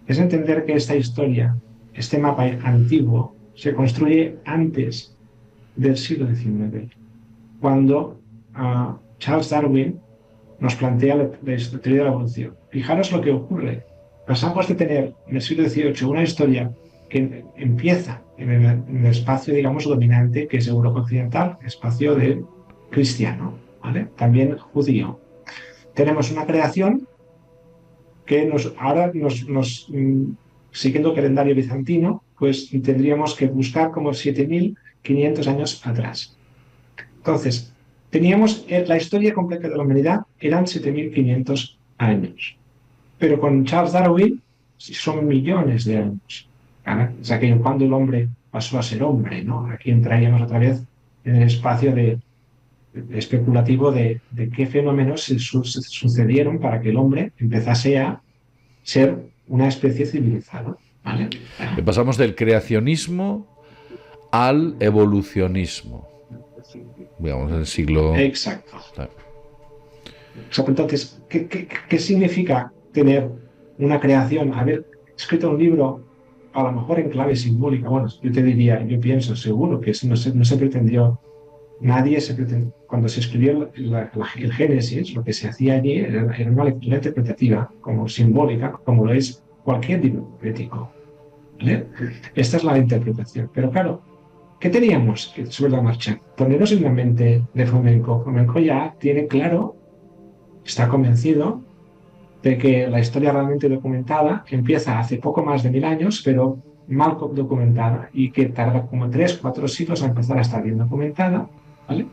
es entender que esta historia, este mapa antiguo, se construye antes del siglo XIX, cuando Charles Darwin nos plantea la teoría de la evolución. Fijaros lo que ocurre. Pasamos de tener en el siglo XVIII una historia que empieza en el espacio, digamos, dominante, que es Europa occidental, espacio de cristiano, ¿vale? También judío. Tenemos una creación que siguiendo el calendario bizantino, pues tendríamos que buscar como 7.500 años atrás. Entonces, teníamos la historia completa de la humanidad, eran 7.500 años. Pero con Charles Darwin son millones de años. O sea, que cuando el hombre pasó a ser hombre, ¿no? Aquí entraríamos otra vez en el espacio especulativo de qué fenómenos se sucedieron para que el hombre empezase a ser una especie civilizada. ¿Vale? Pasamos del creacionismo al evolucionismo. Digamos, en el siglo... Exacto. Entonces, ¿qué significa tener una creación? Haber escrito un libro, a lo mejor en clave simbólica. Bueno, yo pienso, seguro que no se pretendió, cuando se escribió el Génesis, lo que se hacía allí era una lectura interpretativa, como simbólica, como lo es cualquier libro poético. ¿Vale? Esta es la interpretación. Pero claro, ¿qué teníamos sobre la marcha? Ponernos en la mente de Fomenko. Fomenko ya tiene claro, está convencido de que la historia realmente documentada empieza hace poco más de 1000 años, pero mal documentada, y que tarda como 3-4 siglos a empezar a estar bien documentada. ¿Vale?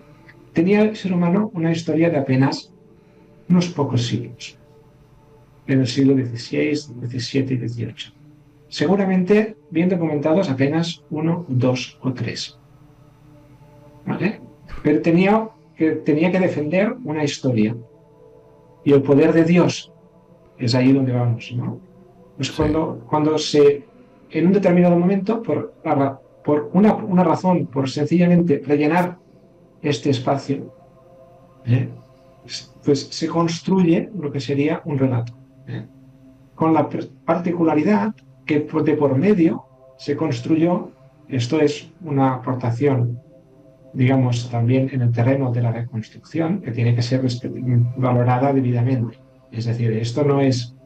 Tenía el ser humano una historia de apenas unos pocos siglos, en el siglo XVI, XVII y XVIII. Seguramente bien documentados apenas 1, 2 o 3. ¿Vale? Pero tenía que defender una historia. Y el poder de Dios es ahí donde vamos, ¿no? Pues sí. Cuando en un determinado momento, por una razón, por sencillamente rellenar este espacio, pues se construye lo que sería un relato. Con la particularidad que de por medio se construyó, esto es una aportación, digamos, también en el terreno de la reconstrucción, que tiene que ser valorada debidamente. Es decir, esto no es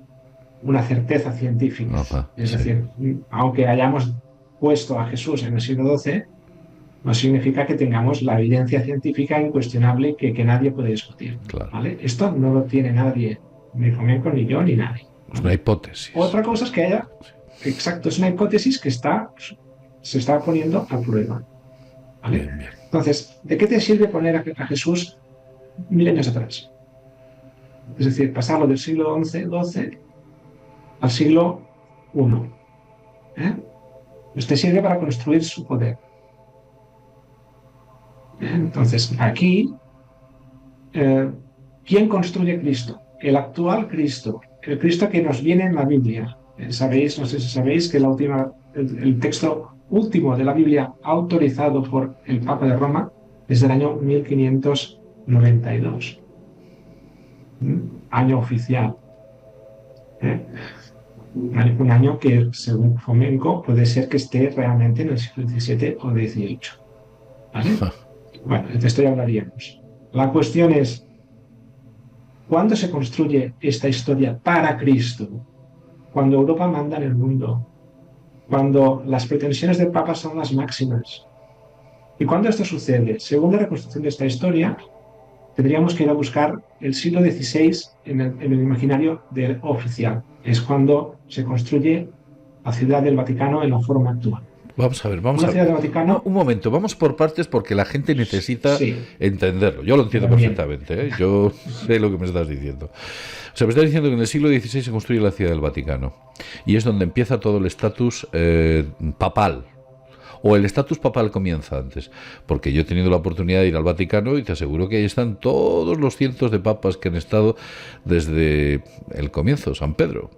una certeza científica. Es decir, aunque hayamos puesto a Jesús en el siglo XII, no significa que tengamos la evidencia científica incuestionable que nadie puede discutir. Claro. ¿Vale? Esto no lo tiene nadie, ni Fomenko, ni yo, ni nadie. Es una hipótesis. Otra cosa es que haya... Exacto, es una hipótesis que se está poniendo a prueba. ¿Vale? Bien, bien. Entonces, ¿de qué te sirve poner a Jesús 1000 años atrás? Es decir, pasarlo del siglo XI-XII al siglo I. Pues te sirve para construir su poder. Entonces, aquí, ¿quién construye Cristo? El actual Cristo, el Cristo que nos viene en la Biblia. Sabéis, no sé si sabéis, que el texto último de la Biblia autorizado por el Papa de Roma es del año 1592. Año oficial. Un año que, según Fomenko, puede ser que esté realmente en el siglo XVII o XVIII. ¿Vale? Bueno, de esto ya hablaríamos. La cuestión es, ¿cuándo se construye esta historia para Cristo? Cuando Europa manda en el mundo, cuando las pretensiones del Papa son las máximas. ¿Y cuándo esto sucede? Según la reconstrucción de esta historia, tendríamos que ir a buscar el siglo XVI en el imaginario oficial. Es cuando se construye la ciudad del Vaticano en la forma actual. Vamos a ver. Un momento, vamos por partes porque la gente necesita entenderlo. Yo lo entiendo perfectamente, ¿eh? Yo sé lo que me estás diciendo. O sea, me estás diciendo que en el siglo XVI se construye la ciudad del Vaticano y es donde empieza todo el estatus papal. O el estatus papal comienza antes, porque yo he tenido la oportunidad de ir al Vaticano y te aseguro que ahí están todos los cientos de papas que han estado desde el comienzo, San Pedro.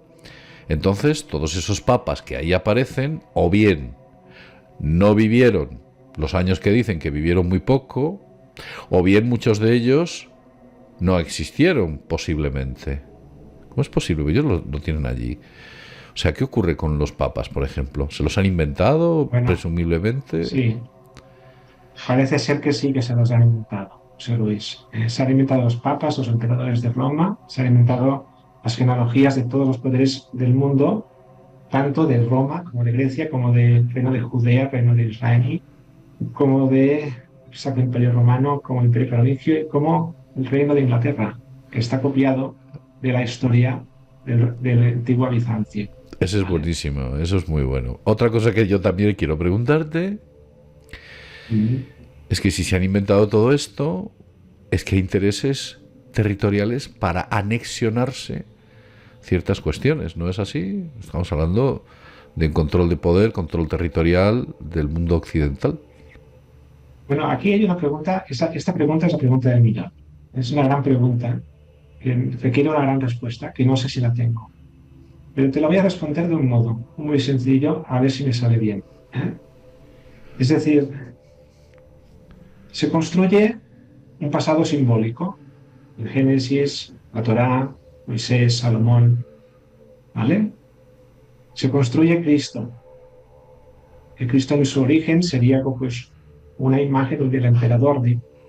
Entonces, todos esos papas que ahí aparecen, o bien no vivieron los años que dicen que vivieron muy poco, o bien muchos de ellos no existieron posiblemente. ¿Cómo es posible? Ellos lo tienen allí. O sea, ¿qué ocurre con los papas, por ejemplo? ¿Se los han inventado, presumiblemente? Sí. Parece ser que sí que se los han inventado, José Luis. Se han inventado los papas, los emperadores de Roma, se han inventado las genealogías de todos los poderes del mundo, tanto de Roma como de Grecia, como del reino de Judea, reino de Israel, como de Sacro Imperio Romano, como el Imperio Carolingio, como el reino de Inglaterra, que está copiado de la historia de la antigua Bizancio. Ese es ¿Vale? buenísimo, eso es muy bueno. Otra cosa que yo también quiero preguntarte Mm. es que si se han inventado todo esto, es que hay intereses territoriales para anexionarse ciertas cuestiones, ¿no es así? Estamos hablando de control de poder, control territorial del mundo occidental. Bueno, aquí hay una pregunta, esta pregunta es la pregunta de millón. Es una gran pregunta que requiere una gran respuesta, que no sé si la tengo. Pero te la voy a responder de un modo muy sencillo, a ver si me sale bien. ¿Eh? Es decir, se construye un pasado simbólico. El Génesis, la Torá, Moisés, Salomón, ¿vale? Se construye Cristo. El Cristo en su origen sería pues, una imagen del emperador,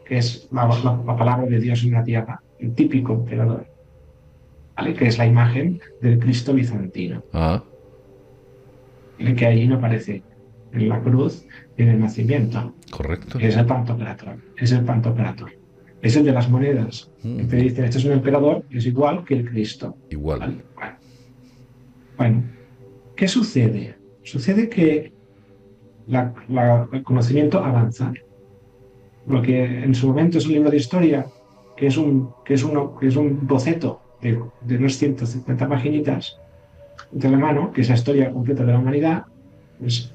que es la palabra de Dios en la tierra, el típico emperador, ¿vale? Que es la imagen del Cristo bizantino, Ah, el que allí no aparece en la cruz y en el nacimiento. correcto. Es el Pantocrátor, es el Pantocrátor. Es el de las monedas. Y te dicen, este es un emperador, es igual que el Cristo. Igual. ¿Vale? Bueno, ¿qué sucede? Sucede que el conocimiento avanza. Lo que en su momento es un libro de historia, que es un boceto de unos 150 paginitas de la mano, que es la historia completa de la humanidad, pues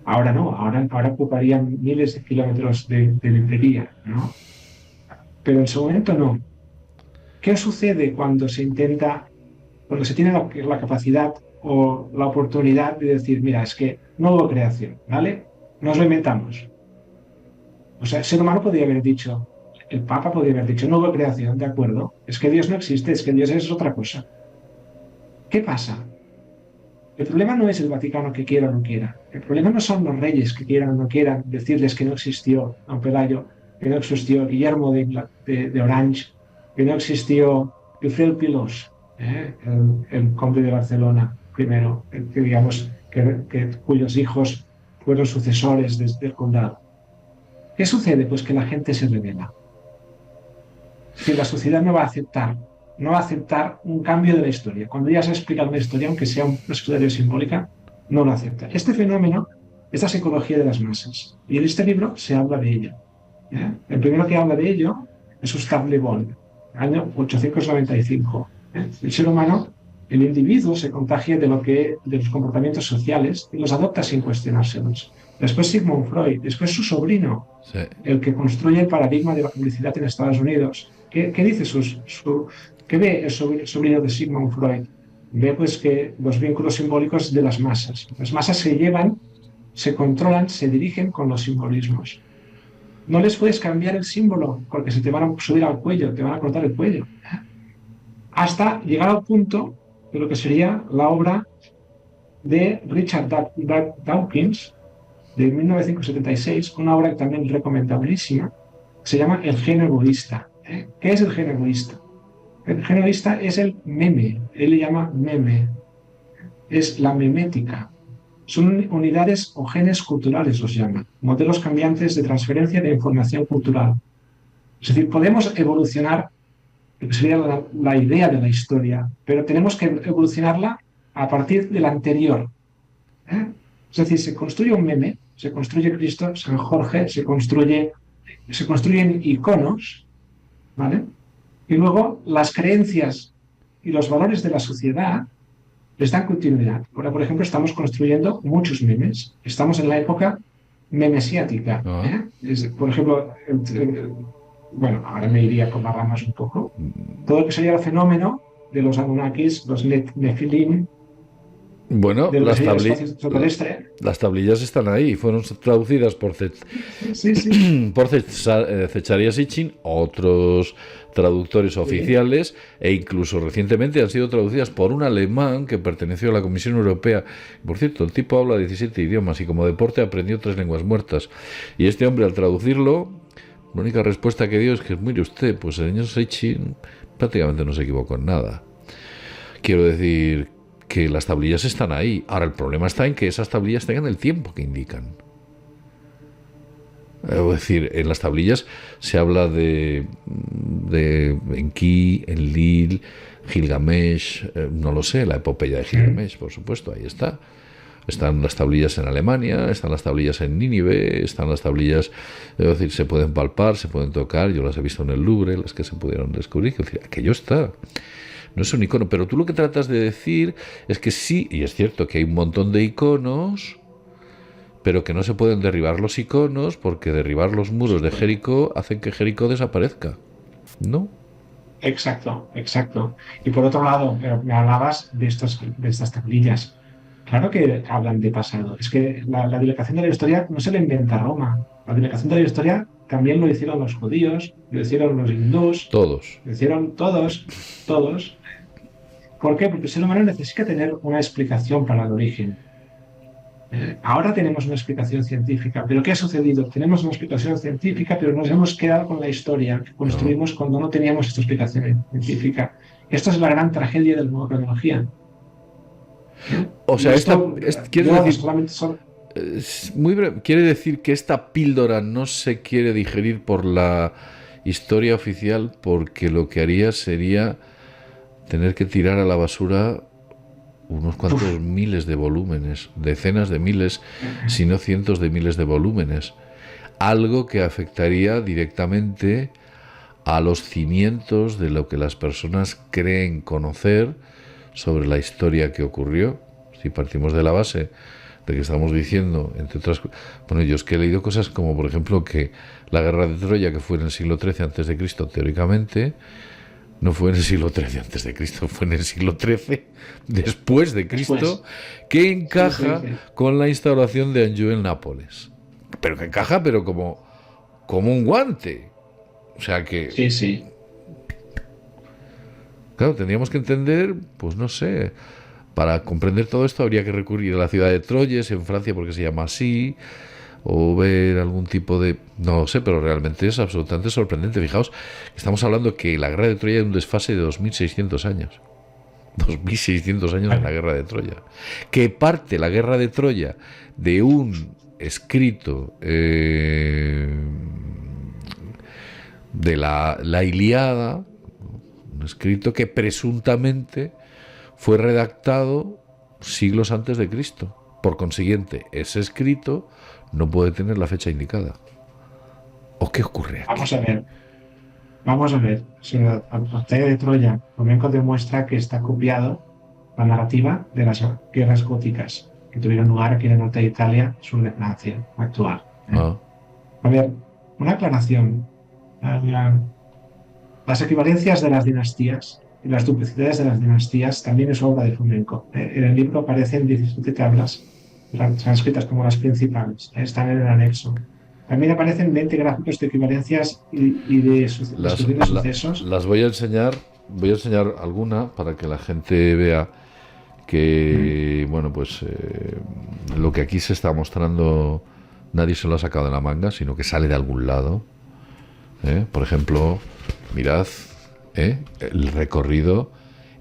ahora no, ahora ocuparían miles de kilómetros de librería, ¿no? Pero en su momento no. ¿Qué sucede cuando se tiene la capacidad o la oportunidad de decir, mira, es que no hubo creación, ¿vale? Nos lo inventamos. O sea, el ser humano podría haber dicho, el Papa podría haber dicho, no hubo creación, ¿de acuerdo? Es que Dios no existe, es que Dios es otra cosa. ¿Qué pasa? El problema no es el Vaticano que quiera o no quiera. El problema no son los reyes que quieran o no quieran decirles que no existió Don Pelayo, que no existió Guillermo de Orange, que no existió Alfredo Pilós, el conde de Barcelona primero, que digamos cuyos hijos fueron sucesores del condado. ¿Qué sucede? Pues que la gente se revela. Es decir, la sociedad no va a aceptar un cambio de la historia. Cuando ya se ha explicado una historia, aunque sea una historia simbólica, no lo acepta. Este fenómeno es la psicología de las masas. Y en este libro se habla de ello. ¿Ya? El primero que habla de ello es Gustave Le Bon, año 895. El ser humano, el individuo, se contagia de los comportamientos sociales y los adopta sin cuestionárselos. Después Sigmund Freud, después su sobrino, Sí. el que construye el paradigma de la publicidad en Estados Unidos. ¿Qué dice qué ve el sobrino de Sigmund Freud? Ve pues que los vínculos simbólicos de las masas. Las masas se llevan, se controlan, se dirigen con los simbolismos. No les puedes cambiar el símbolo porque se te van a subir al cuello, te van a cortar el cuello. Hasta llegar al punto de lo que sería la obra de Richard Dawkins de 1976, una obra también recomendabilísima, se llama El gen egoísta. ¿Qué es el gen egoísta? El gen egoísta es el meme, él le llama meme, es la memética. Son unidades o genes culturales, los llama, modelos cambiantes de transferencia de información cultural. Es decir, podemos evolucionar, lo que sería la idea de la historia, pero tenemos que evolucionarla a partir del anterior. ¿Eh? Es decir, se construye un meme, se construye Cristo, San Jorge, se construyen iconos, ¿vale? Y luego las creencias y los valores de la sociedad les dan continuidad. Ahora, por ejemplo, estamos construyendo muchos memes. Estamos en la época memesiática. Ah. Por ejemplo, bueno, ahora me iría con las ramas un poco. Todo lo que sería el fenómeno de los Anunnakis, los Nefilim, Bueno, de lo que sería el espacio extraterrestre. las tablillas están ahí, fueron traducidas por Sí. por Zecharia Sitchin, otros traductores oficiales, e incluso recientemente han sido traducidas por un alemán que perteneció a la Comisión Europea. Por cierto, el tipo habla 17 idiomas y como deporte aprendió 3 lenguas muertas. Y este hombre, al traducirlo, la única respuesta que dio es que, mire usted, pues el señor Sitchin prácticamente no se equivocó en nada. Quiero decir que las tablillas están ahí. Ahora, el problema está en que esas tablillas tengan el tiempo que indican. Es decir, en las tablillas se habla de Enki, Enlil, Gilgamesh, no lo sé, la epopeya de Gilgamesh, por supuesto, ahí está. Están las tablillas en Alemania, están las tablillas en Nínive, están las tablillas, es decir, se pueden palpar, se pueden tocar, yo las he visto en el Louvre, las que se pudieron descubrir, es decir, aquello está. No es un icono, pero tú lo que tratas de decir es que sí, y es cierto que hay un montón de iconos, pero que no se pueden derribar los iconos porque derribar los muros de Jericó hacen que Jericó desaparezca, ¿no? Exacto, exacto. Y por otro lado, me hablabas de estas tablillas. Claro que hablan de pasado. Es que la divulgación de la historia no se la inventa Roma. La divulgación de la historia también lo hicieron los judíos, lo hicieron los hindús, Todos. lo hicieron todos, todos. ¿Por qué? Porque el ser humano necesita tener una explicación para el origen. Ahora tenemos una explicación científica, pero ¿qué ha sucedido? Tenemos una explicación científica, pero nos hemos quedado con la historia que No. construimos cuando no teníamos esta explicación científica. Esta es la gran tragedia del modo cronología. O Y sea, esto, quiere yo decir, solamente son... quiere decir que esta píldora no se quiere digerir por la historia oficial porque lo que haría sería tener que tirar a la basura unos cuantos miles de volúmenes, decenas de miles, si no cientos de miles de volúmenes. Algo que afectaría directamente a los cimientos de lo que las personas creen conocer sobre la historia que ocurrió. Si partimos de la base de que estamos diciendo, entre otras cosas, bueno, yo es que he leído cosas como, por ejemplo, que la guerra de Troya, que fue en el siglo XIII antes de Cristo, teóricamente, no fue en el siglo XIII antes de Cristo, fue en el siglo XIII después de Cristo, Después. que encaja Sí. con la instauración de Anjou en Nápoles. Pero que encaja, pero como un guante. O sea que, Sí, sí. claro, tendríamos que entender, pues no sé, para comprender todo esto habría que recurrir a la ciudad de Troyes, en Francia, porque se llama así, o ver algún tipo de... No lo sé, pero realmente es absolutamente sorprendente. Fijaos, estamos hablando que la guerra de Troya es un desfase de 2.600 años. 2.600 años en la guerra de Troya. Que parte la guerra de Troya de un escrito de la Ilíada, un escrito que presuntamente fue redactado siglos antes de Cristo. Por consiguiente, ese escrito no puede tener la fecha indicada. ¿O qué ocurre aquí? Vamos a ver. La batalla de Troya, Flamenco demuestra que está copiado la narrativa de las guerras góticas que tuvieron lugar aquí en el norte de Italia, sur de Francia, actual. Ah, A ver, una aclaración. Las equivalencias de las dinastías y las duplicidades de las dinastías también es obra de Flamenco. En el libro aparecen 17 tablas transcritas como las principales. Están en el anexo. También aparecen 20 gráficos de equivalencias y de descripción de sucesos. las voy a enseñar alguna para que la gente vea que, bueno, pues lo que aquí se está mostrando nadie se lo ha sacado de la manga, sino que sale de algún lado. Por ejemplo, mirad el recorrido,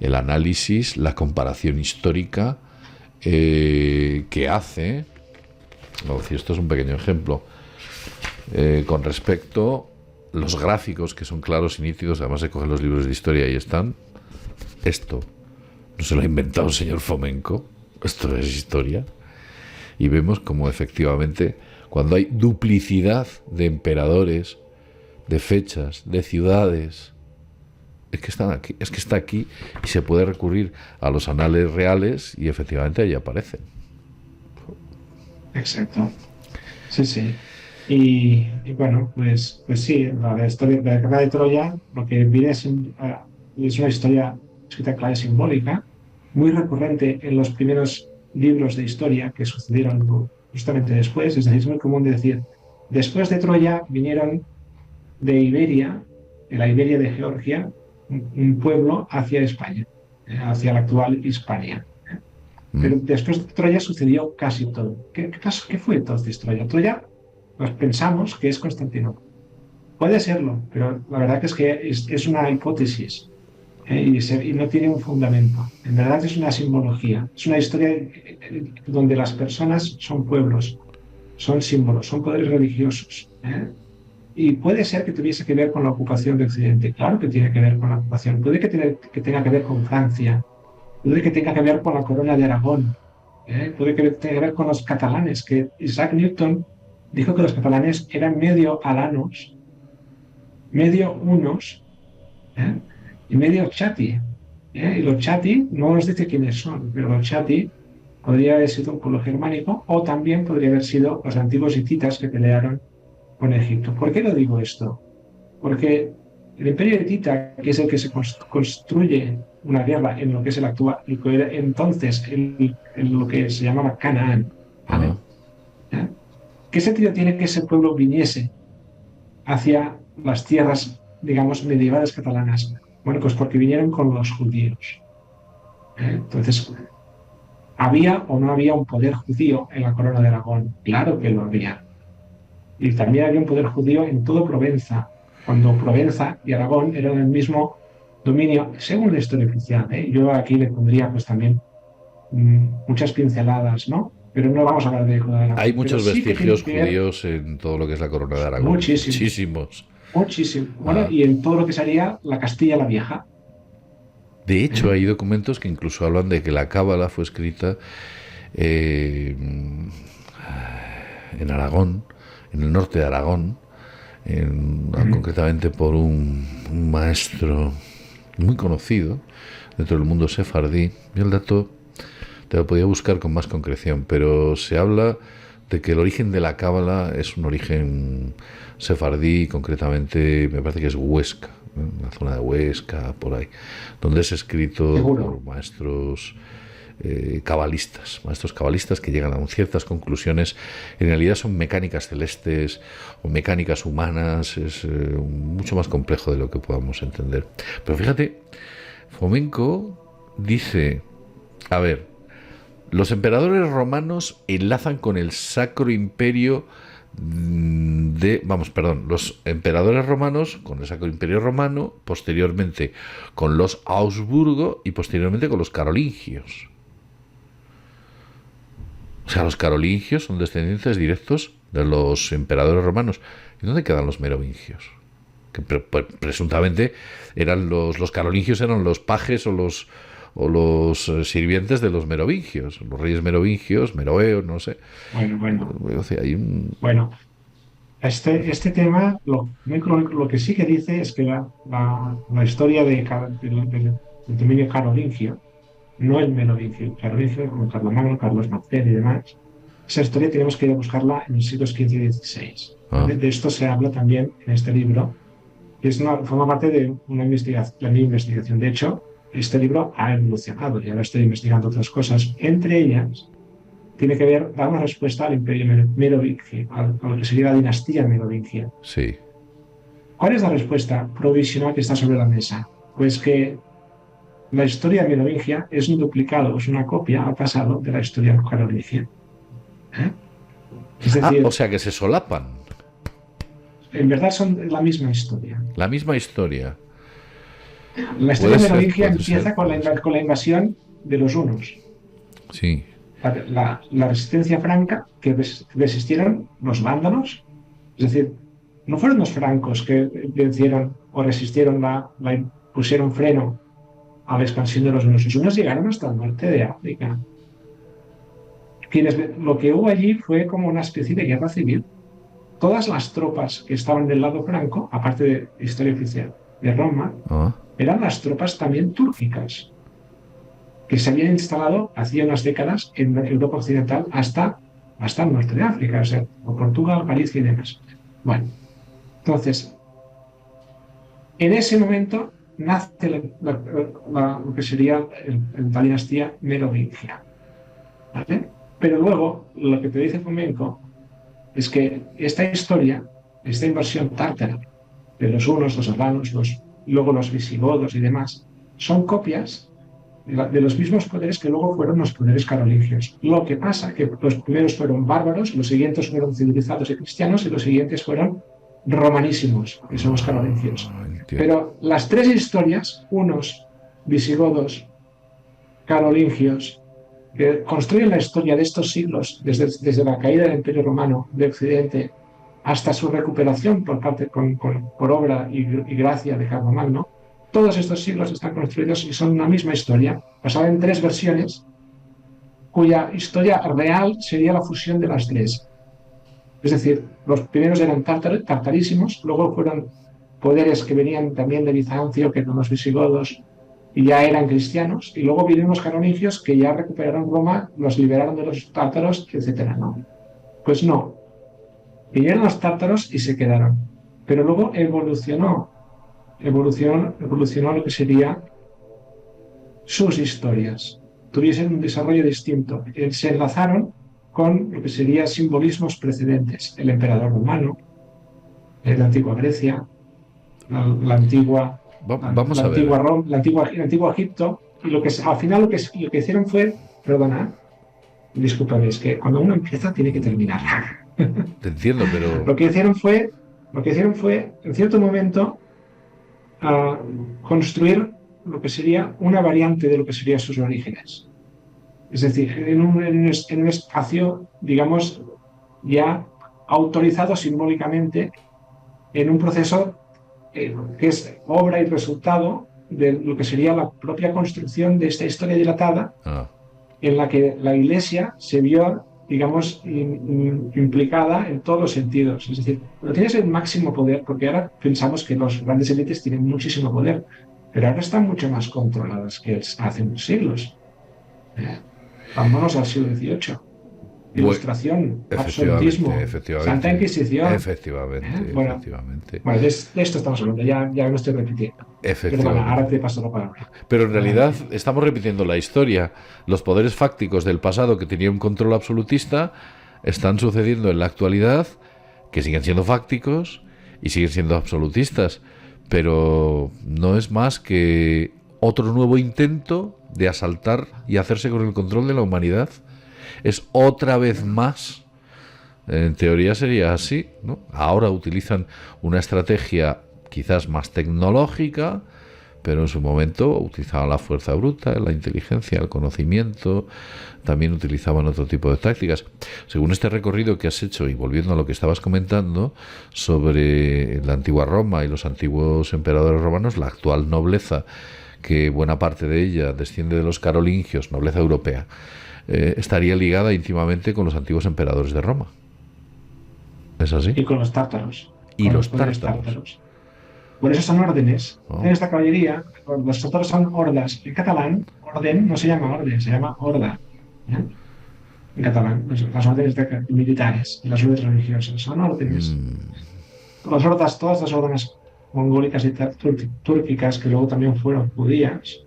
el análisis, la comparación histórica que hace, si esto es un pequeño ejemplo, con respecto los gráficos que son claros y nítidos, además se cogen los libros de historia y están. Esto no se lo ha inventado el señor Fomenko, esto es historia, y vemos como efectivamente cuando hay duplicidad de emperadores, de fechas, de ciudades, es que están aquí, es que está aquí y se puede recurrir a los anales reales y efectivamente ahí aparecen. Exacto. Sí, sí. Y bueno, pues sí, la historia de la guerra de Troya, lo que viene es una historia escrita en clave simbólica, muy recurrente en los primeros libros de historia que sucedieron justamente después. Es decir, es muy común decir, después de Troya vinieron de Iberia, de la Iberia de Georgia, un pueblo hacia España, hacia la actual Hispania. Pero después de Troya sucedió casi todo. ¿Qué pasó? ¿Qué fue entonces Troya? Troya, pues pensamos que es Constantinopla. Puede serlo, pero la verdad que es una hipótesis y no tiene un fundamento. En verdad es una simbología. Es una historia donde las personas son pueblos, son símbolos, son poderes religiosos. Y puede ser que tuviese que ver con la ocupación de Occidente. Claro que tiene que ver con la ocupación. Puede que tenga que ver con Francia. Puede que tenga que ver con la corona de Aragón. Puede que tenga que ver con los catalanes, que Isaac Newton dijo que los catalanes eran medio alanos, medio unos, ¿eh? Y medio chati. Y los chati no nos dice quiénes son, pero los chati podría haber sido un pueblo germánico o también podría haber sido los antiguos hititas que pelearon con Egipto. ¿Por qué lo digo esto? Porque el imperio hitita, que es el que se construye una guerra en lo que es el actual, el que era entonces en lo que se llamaba Canaán, ¿vale? Ah, ¿Eh? ¿Qué sentido tiene que ese pueblo viniese hacia las tierras, digamos, medievales catalanas? Bueno, pues porque vinieron con los judíos. Entonces, ¿había o no había un poder judío en la corona de Aragón? Claro que lo había. Y también había un poder judío en todo Provenza, cuando Provenza y Aragón eran el mismo dominio, según la historia oficial. Yo aquí le pondría pues también muchas pinceladas, ¿no? Pero no vamos a hablar de hay Aragón. Pero muchos sí que tiene vestigios que ver judíos en todo lo que es la corona de Aragón, muchísimos, muchísimos. muchísimo. Bueno, Ah. y en todo lo que sería la Castilla la Vieja. De hecho, ¿Eh? hay documentos que incluso hablan de que la Cábala fue escrita eh, en Aragón, en el norte de Aragón, concretamente por un maestro muy conocido dentro del mundo sefardí. Y el dato te lo podía buscar con más concreción, pero se habla de que el origen de la Cábala es un origen sefardí, concretamente me parece que es Huesca, ¿no? La zona de Huesca, por ahí, donde es escrito Seguro. por maestros maestros cabalistas que llegan a ciertas conclusiones. En realidad son mecánicas celestes o mecánicas humanas, es mucho más complejo de lo que podamos entender. Pero fíjate, Fomenko dice, a ver, los emperadores romanos enlazan con el Sacro Imperio los emperadores romanos con el Sacro Imperio Romano, posteriormente con los Augsburgo y posteriormente con los carolingios. O sea, los carolingios son descendientes directos de los emperadores romanos. ¿Y dónde quedan los merovingios? Que presuntamente eran los carolingios eran los pajes o los sirvientes de los merovingios, los reyes merovingios, meroeos, no sé. Bueno. O sea, hay un... Bueno, este tema, lo que sí que dice es que la historia del dominio carolingio, no el merovingio, el carolingio como Carlomagno, Carlos Martel y demás, esa historia tenemos que ir a buscarla en los siglos XV y XVI. Ah, De esto se habla también en este libro, que forma parte de una investigación, la mi investigación. De hecho, este libro ha evolucionado y ahora estoy investigando otras cosas, entre ellas tiene que ver, dar una respuesta al imperio merovingio, a lo que sería la dinastía merovingia. sí. ¿Cuál es la respuesta provisional que está sobre la mesa? Pues que la historia merovingia es un duplicado, es una copia al pasado de la historia carolingia. ¿Eh? Es O decir, sea que se solapan. en verdad son la misma historia. La misma historia. La historia Puede ser, merovingia puede ser, empieza puede ser. con la invasión de los hunos. Sí. La resistencia franca que resistieron los vándalos, es decir, no fueron los francos que vencieron o resistieron pusieron freno a la expansión de los hunos. Los hunos llegaron hasta el norte de África. Lo que hubo allí fue como una especie de guerra civil. Todas las tropas que estaban del lado franco, aparte de historia oficial de Roma, Ah, eran las tropas también túrquicas, que se habían instalado hacía unas décadas en Europa Occidental hasta el norte de África, o sea, o Portugal, Galicia y demás. Bueno, entonces, en ese momento nace lo que sería la dinastía merovingia. ¿Vale? Pero luego, lo que te dice Fomenko es que esta historia, esta invasión tártara de los hunos, los alanos, luego los visigodos y demás, son copias de los mismos poderes que luego fueron los poderes carolingios. Lo que pasa es que los primeros fueron bárbaros, los siguientes fueron civilizados y cristianos y los siguientes fueron romanísimos, que son los carolingios. entiendo. Pero las tres historias, unos, visigodos, carolingios, que construyen la historia de estos siglos, desde la caída del Imperio Romano de Occidente hasta su recuperación por obra y gracia de Carlomagno, todos estos siglos están construidos y son una misma historia, basada en 3 versiones, cuya historia real sería la fusión de las 3. Es decir, los primeros eran tartarísimos, luego fueron poderes que venían también de Bizancio, que eran los visigodos, y ya eran cristianos, y luego vinieron los carolingios que ya recuperaron Roma, los liberaron de los tártaros, etc. ¿No? Pues no, vinieron los tártaros y se quedaron, pero luego evolucionó lo que sería sus historias, tuviesen un desarrollo distinto, se enlazaron con lo que serían simbolismos precedentes, el emperador romano, la antigua Grecia, la antigua Vamos a ver. Roma, el antiguo Egipto, y al final lo que hicieron fue, perdona, discúlpame, es que cuando uno empieza tiene que terminar. Te entiendo, pero... Lo que hicieron fue, en cierto momento, construir lo que sería una variante de lo que serían sus orígenes. Es decir, en un espacio, digamos, ya autorizado simbólicamente en un proceso que es obra y resultado de lo que sería la propia construcción de esta historia dilatada, en la que la Iglesia se vio, digamos, implicada en todos los sentidos. Es decir, no tienes el máximo poder, porque ahora pensamos que los grandes élites tienen muchísimo poder, pero ahora están mucho más controladas que hace unos siglos. Vámonos al siglo XVIII. Ilustración, absolutismo, Santa Inquisición. Efectivamente. Bueno, de esto estamos hablando, ya me estoy repitiendo. Pero ahora te paso la palabra. Pero en realidad estamos repitiendo la historia. Los poderes fácticos del pasado que tenían un control absolutista están sucediendo en la actualidad, que siguen siendo fácticos y siguen siendo absolutistas. Pero no es más que otro nuevo intento de asaltar y hacerse con el control de la humanidad. Es otra vez más, en teoría sería así, ¿no? Ahora utilizan una estrategia quizás más tecnológica, pero en su momento utilizaban la fuerza bruta, la inteligencia, el conocimiento, también utilizaban otro tipo de tácticas. Según este recorrido que has hecho, y volviendo a lo que estabas comentando sobre la antigua Roma y los antiguos emperadores romanos, la actual nobleza, que buena parte de ella desciende de los carolingios, nobleza europea, estaría ligada íntimamente con los antiguos emperadores de Roma. ¿Es así? Y con los tártaros. Y los tártaros. Por eso son órdenes. En esta caballería, los tártaros son hordas. En catalán, orden no se llama orden, se llama horda. En catalán, las órdenes militares y las órdenes religiosas son órdenes. Las hordas, todas las órdenes mongólicas y túrquicas, que luego también fueron judías,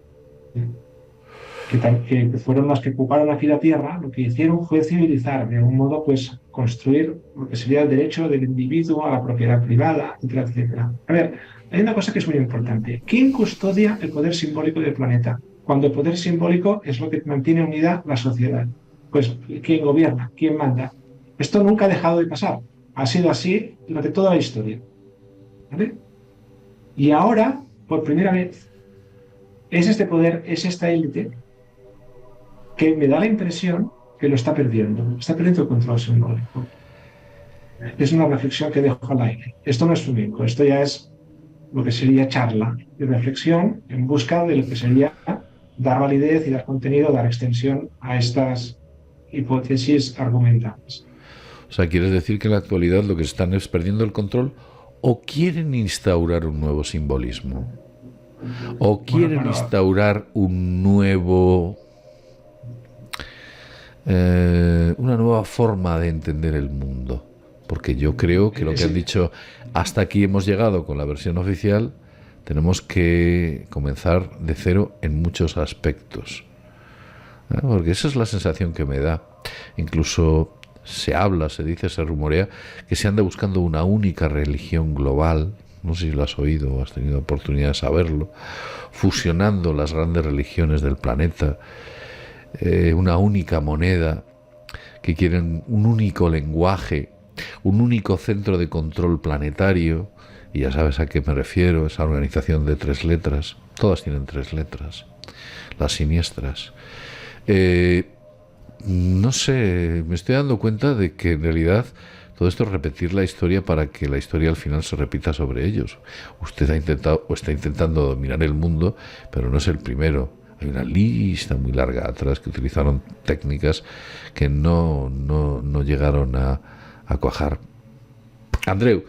que fueron las que ocuparon aquí la tierra, lo que hicieron fue civilizar, de algún modo, pues construir lo que sería el derecho del individuo a la propiedad privada, etcétera, etcétera. A ver, hay una cosa que es muy importante. ¿Quién custodia el poder simbólico del planeta? Cuando el poder simbólico es lo que mantiene unida la sociedad. Pues, ¿quién gobierna? ¿Quién manda? Esto nunca ha dejado de pasar. Ha sido así durante toda la historia. ¿Vale? Y ahora, por primera vez, es este poder, es esta élite, que me da la impresión que lo está perdiendo el control simbólico. Es una reflexión que dejo al aire. Esto no es flamenco, esto ya es lo que sería charla y reflexión en busca de lo que sería dar validez y dar contenido, dar extensión a estas hipótesis argumentadas. O sea, ¿quieres decir que en la actualidad lo que están es perdiendo el control o quieren instaurar un nuevo simbolismo? ¿O quieren instaurar un nuevo... una nueva forma de entender el mundo? Porque yo creo que lo que han dicho, hasta aquí hemos llegado con la versión oficial, tenemos que comenzar de cero en muchos aspectos. Porque esa es la sensación que me da. Incluso se habla, se dice, se rumorea que se anda buscando una única religión global. No sé si lo has oído o has tenido oportunidad de saberlo, fusionando las grandes religiones del planeta, una única moneda, que quieren un único lenguaje, un único centro de control planetario, y ya sabes a qué me refiero, esa organización de 3 letras, todas tienen 3 letras, las siniestras. No sé, me estoy dando cuenta de que en realidad Todo esto es repetir la historia para que la historia al final se repita sobre ellos. Usted ha intentado o está intentando dominar el mundo, pero no es el primero. Hay una lista muy larga atrás que utilizaron técnicas que no llegaron a cuajar. Andreu,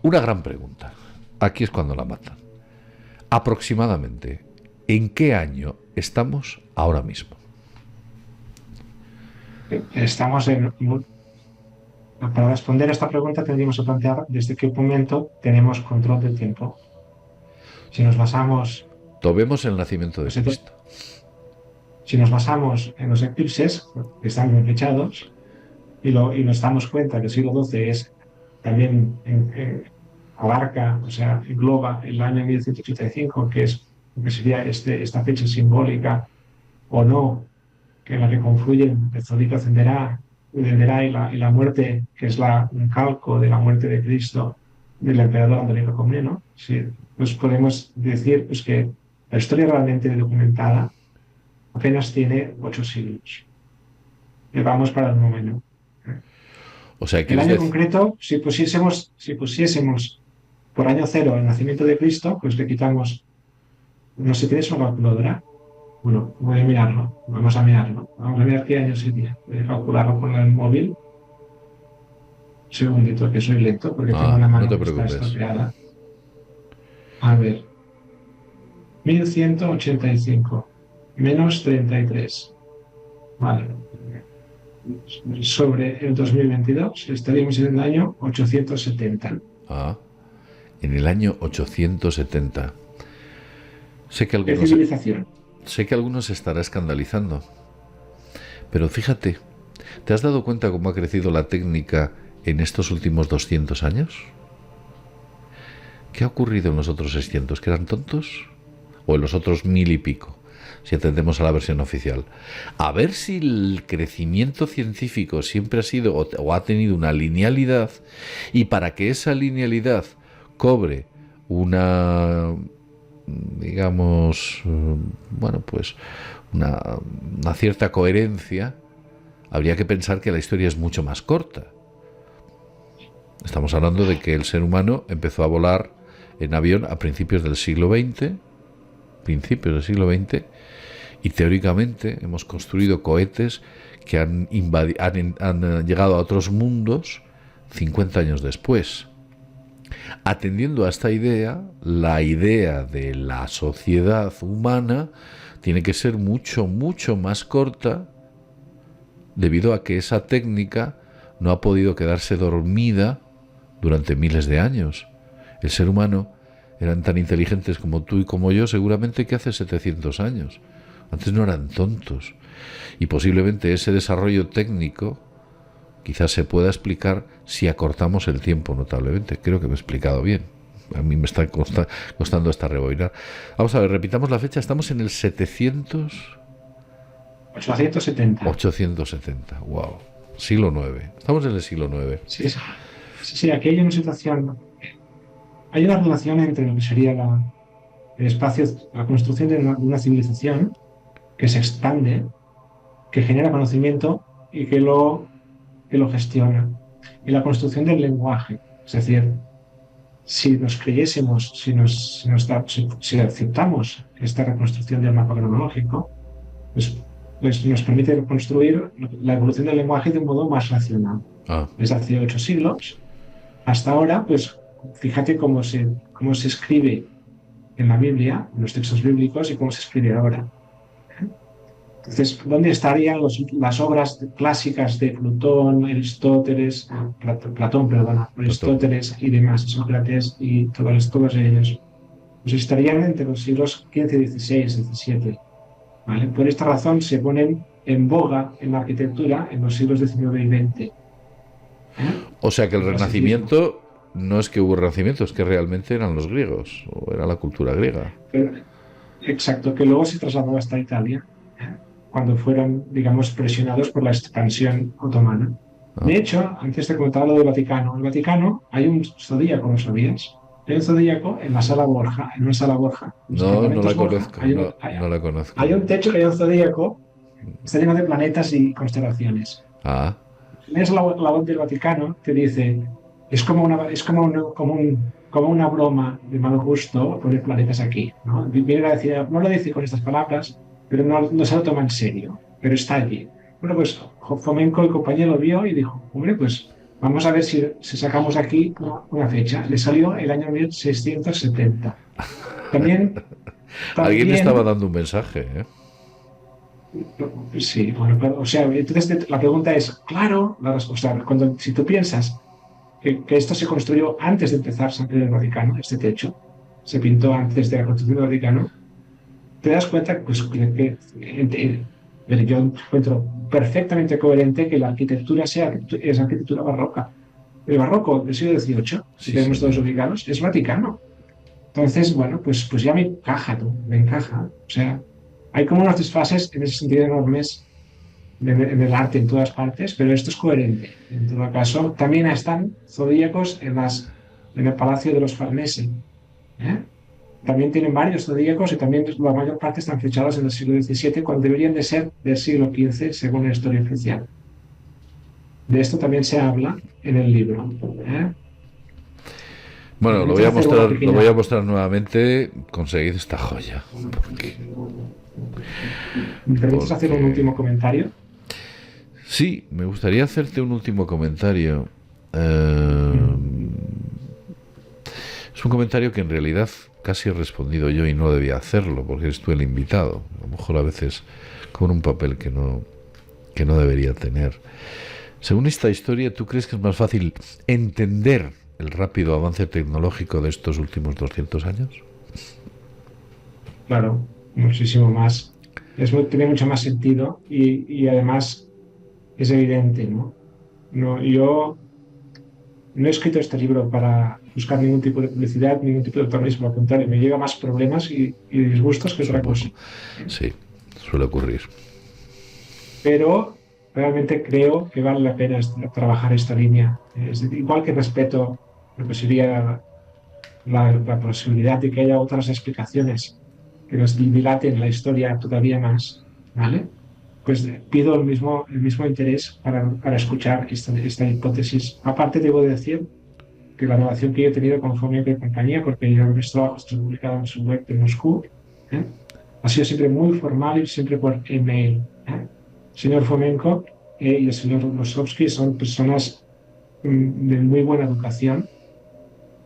una gran pregunta. Aquí es cuando la matan. Aproximadamente, ¿en qué año estamos ahora mismo? Estamos para responder a esta pregunta tendríamos que plantear desde qué momento tenemos control del tiempo. Si nos basamos... Tomemos el nacimiento de Cristo. Si nos basamos en los eclipses, que están bien fechados, y nos damos cuenta que el siglo XII es también abarca, o sea, engloba el año 1185, que sería esta fecha simbólica o no, que en la que confluyen el zodíaco ascenderá y la muerte, que es un calco de la muerte de Cristo, del emperador Andrónico Comneno. Sí, pues podemos decir pues, que la historia realmente documentada apenas tiene 8 siglos. Vamos para el noveno. O sea, el año concreto, si pusiésemos por año cero el nacimiento de Cristo, pues le quitamos, no sé si tienes una calculadora. Bueno, voy a mirarlo, vamos a mirarlo. Vamos a mirar qué año sería. Voy a calcularlo con el móvil. Un segundito, que soy lento, porque tengo una mano que está estropeada. A ver. 1185 menos 33. Vale. Sobre el 2022 estaríamos en el año 870. En el año 870. Sé que algunos... ¿Qué civilización? Sé que algunos se estará escandalizando, pero fíjate, ¿te has dado cuenta cómo ha crecido la técnica en estos últimos 200 años? ¿Qué ha ocurrido en los otros 600? ¿Que eran tontos? ¿O en los otros 1000 y pico? Si atendemos a la versión oficial. A ver si el crecimiento científico siempre ha sido o ha tenido una linealidad, y para que esa linealidad cobre una... digamos, bueno, pues una cierta coherencia, habría que pensar que la historia es mucho más corta. Estamos hablando de que el ser humano empezó a volar en avión a principios del siglo XX, y teóricamente hemos construido cohetes que han llegado a otros mundos 50 años después. Atendiendo a esta idea, la idea de la sociedad humana tiene que ser mucho, mucho más corta, debido a que esa técnica no ha podido quedarse dormida durante miles de años. El ser humano eran tan inteligentes como tú y como yo, seguramente, que hace 700 años. Antes no eran tontos. Y posiblemente ese desarrollo técnico quizás se pueda explicar si acortamos el tiempo notablemente. Creo que me he explicado bien. A mí me está costando hasta rebobinar. Vamos a ver, repitamos la fecha. Estamos en el 870. 870, wow. Siglo IX. Estamos en el siglo IX. Sí, aquí hay una situación. Hay una relación entre lo que sería el espacio, la construcción de una civilización que se expande, que genera conocimiento y que lo gestiona. Y la construcción del lenguaje. Es decir, si nos creyésemos, si aceptamos esta reconstrucción del mapa cronológico, pues nos permite construir la evolución del lenguaje de un modo más racional. Desde hace 8 siglos hasta ahora, pues fíjate cómo se escribe en la Biblia, en los textos bíblicos, y cómo se escribe ahora. Entonces, ¿dónde estarían las obras clásicas de Platón, Aristóteles y demás, Sócrates y todos ellos? Pues estarían entre los siglos XV, XVI, XVII. ¿Vale? Por esta razón se ponen en boga en la arquitectura en los siglos XIX y XX. O sea que el Renacimiento no es que hubo Renacimiento, es que realmente eran los griegos, o era la cultura griega. Exacto, que luego se trasladó hasta Italia, cuando fueron, digamos, presionados por la expansión otomana. De hecho, antes te comentaba lo del Vaticano. En el Vaticano hay un zodíaco, ¿lo sabías? Hay un zodíaco en la sala Borja, en una sala Borja. No la conozco, no la conozco. Hay un techo que hay un zodíaco, está lleno de planetas y constelaciones. lees la web del Vaticano, te dice, es como una broma de mal gusto poner planetas aquí, ¿no? Viene a decir, no lo dice con estas palabras, pero no se lo toma en serio, pero está allí. Bueno, pues Fomenko, el compañero, lo vio y dijo, hombre, pues vamos a ver si sacamos aquí una fecha. Le salió el año 1670. También, Alguien estaba también, dando un mensaje, ¿eh? sí, bueno, claro, o sea, entonces la pregunta es, claro, o sea, si tú piensas que esto se construyó antes de empezar San Pedro del Vaticano, este techo, se pintó antes de la construcción del Vaticano, te das cuenta pues, pero yo encuentro perfectamente coherente que la arquitectura es arquitectura barroca. El barroco del siglo XVIII, si Sí, tenemos todos señor. ubicados, es Vaticano. Entonces, bueno, pues ya me encaja, tú, me encaja. O sea, hay como unos desfases en ese sentido enormes en el arte en todas partes, pero esto es coherente. En todo caso, también están zodíacos en el Palacio de los Farnese. ¿Eh? También tienen varios zodíacos y también la mayor parte están fechados en el siglo XVII, cuando deberían de ser del siglo XV, según la historia oficial. De esto también se habla en el libro. ¿Eh? Me Bueno, permites hacer una lo voy pequeña... a mostrar nuevamente. Conseguid esta joya. Porque, ¿Me permites hacer un porque último comentario? sí, me gustaría hacerte un último comentario. Mm. Es un comentario que en realidad casi he respondido yo y no debía hacerlo porque eres tú el invitado. A lo mejor a veces con un papel que no debería tener. Según esta historia, ¿tú crees que es más fácil entender el rápido avance tecnológico de estos últimos 200 años? Claro, muchísimo más. Tiene mucho más sentido y además es evidente, ¿no? No, yo no he escrito este libro para buscar ningún tipo de publicidad, ningún tipo de autorismo, al contrario, me llega más problemas y disgustos que otra cosa. Supongo. Sí, suele ocurrir. Pero realmente creo que vale la pena trabajar esta línea. Igual que respeto lo que sería la posibilidad de que haya otras explicaciones que nos dilaten la historia todavía más, ¿vale? Pues pido el mismo interés para escuchar esta hipótesis. Aparte, debo decir que la relación que yo he tenido con Fomenko y compañía, porque yo mis trabajos están publicados en su web de Moscú, ¿eh? Ha sido siempre muy formal y siempre por email. ¿Eh? El señor Fomenko y el señor Losovsky son personas de muy buena educación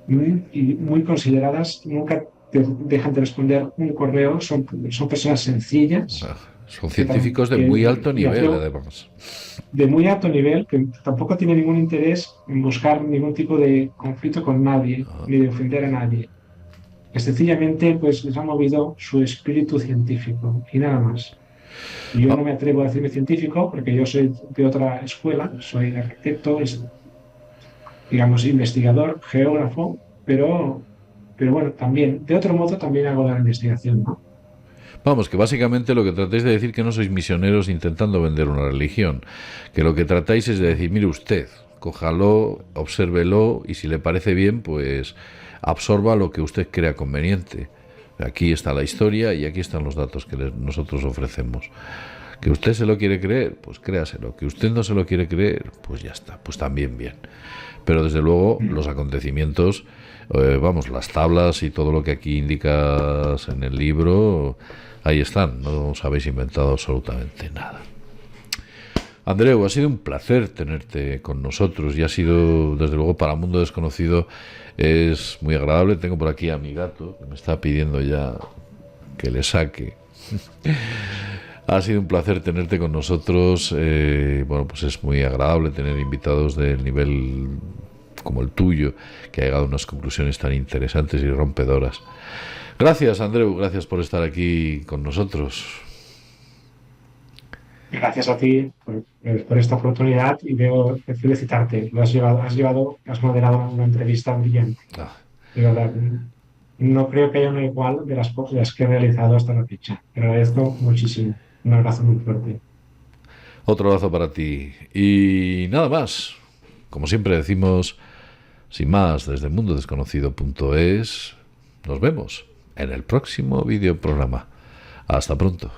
y muy consideradas, nunca te dejan de responder un correo, son personas sencillas Son que, científicos de muy que alto le nivel, apruebo además. de muy alto nivel, que tampoco tiene ningún interés en buscar ningún tipo de conflicto con nadie, ni de ofender a nadie. Que sencillamente pues, les ha movido su espíritu científico y nada más. Y yo Ah, no me atrevo a decirme científico porque yo soy de otra escuela, soy arquitecto, digamos, investigador, geógrafo, pero bueno, también, de otro modo también hago la investigación, ¿no? vamos, que básicamente lo que tratáis de decir que no sois misioneros intentando vender una religión, que lo que tratáis es de decir, mire usted, cójalo, obsérvelo y si le parece bien, pues absorba lo que usted crea conveniente. Aquí está la historia y aquí están los datos que nosotros ofrecemos. Que usted se lo quiere creer, pues créaselo. Que usted no se lo quiere creer, pues ya está, pues también bien. Pero desde luego los acontecimientos, vamos, las tablas y todo lo que aquí indicas en el libro, ahí están, no os habéis inventado absolutamente nada. Andreu, ha sido un placer tenerte con nosotros y ha sido, desde luego, para Mundo Desconocido es muy agradable. Tengo por aquí a mi gato que me está pidiendo ya que le saque. Ha sido un placer tenerte con nosotros. Bueno, pues es muy agradable tener invitados del nivel como el tuyo, que ha llegado a unas conclusiones tan interesantes y rompedoras. Gracias, Andreu, gracias por estar aquí con nosotros. Gracias a ti por esta oportunidad y debo felicitarte. Has moderado una entrevista brillante. Ah, De verdad, no creo que haya una igual de las pocas que he realizado hasta la fecha. Te agradezco muchísimo. Un abrazo muy fuerte. otro abrazo para ti. Y nada más. Como siempre decimos, sin más, desde mundodesconocido.es, nos vemos en el próximo videoprograma. Hasta pronto.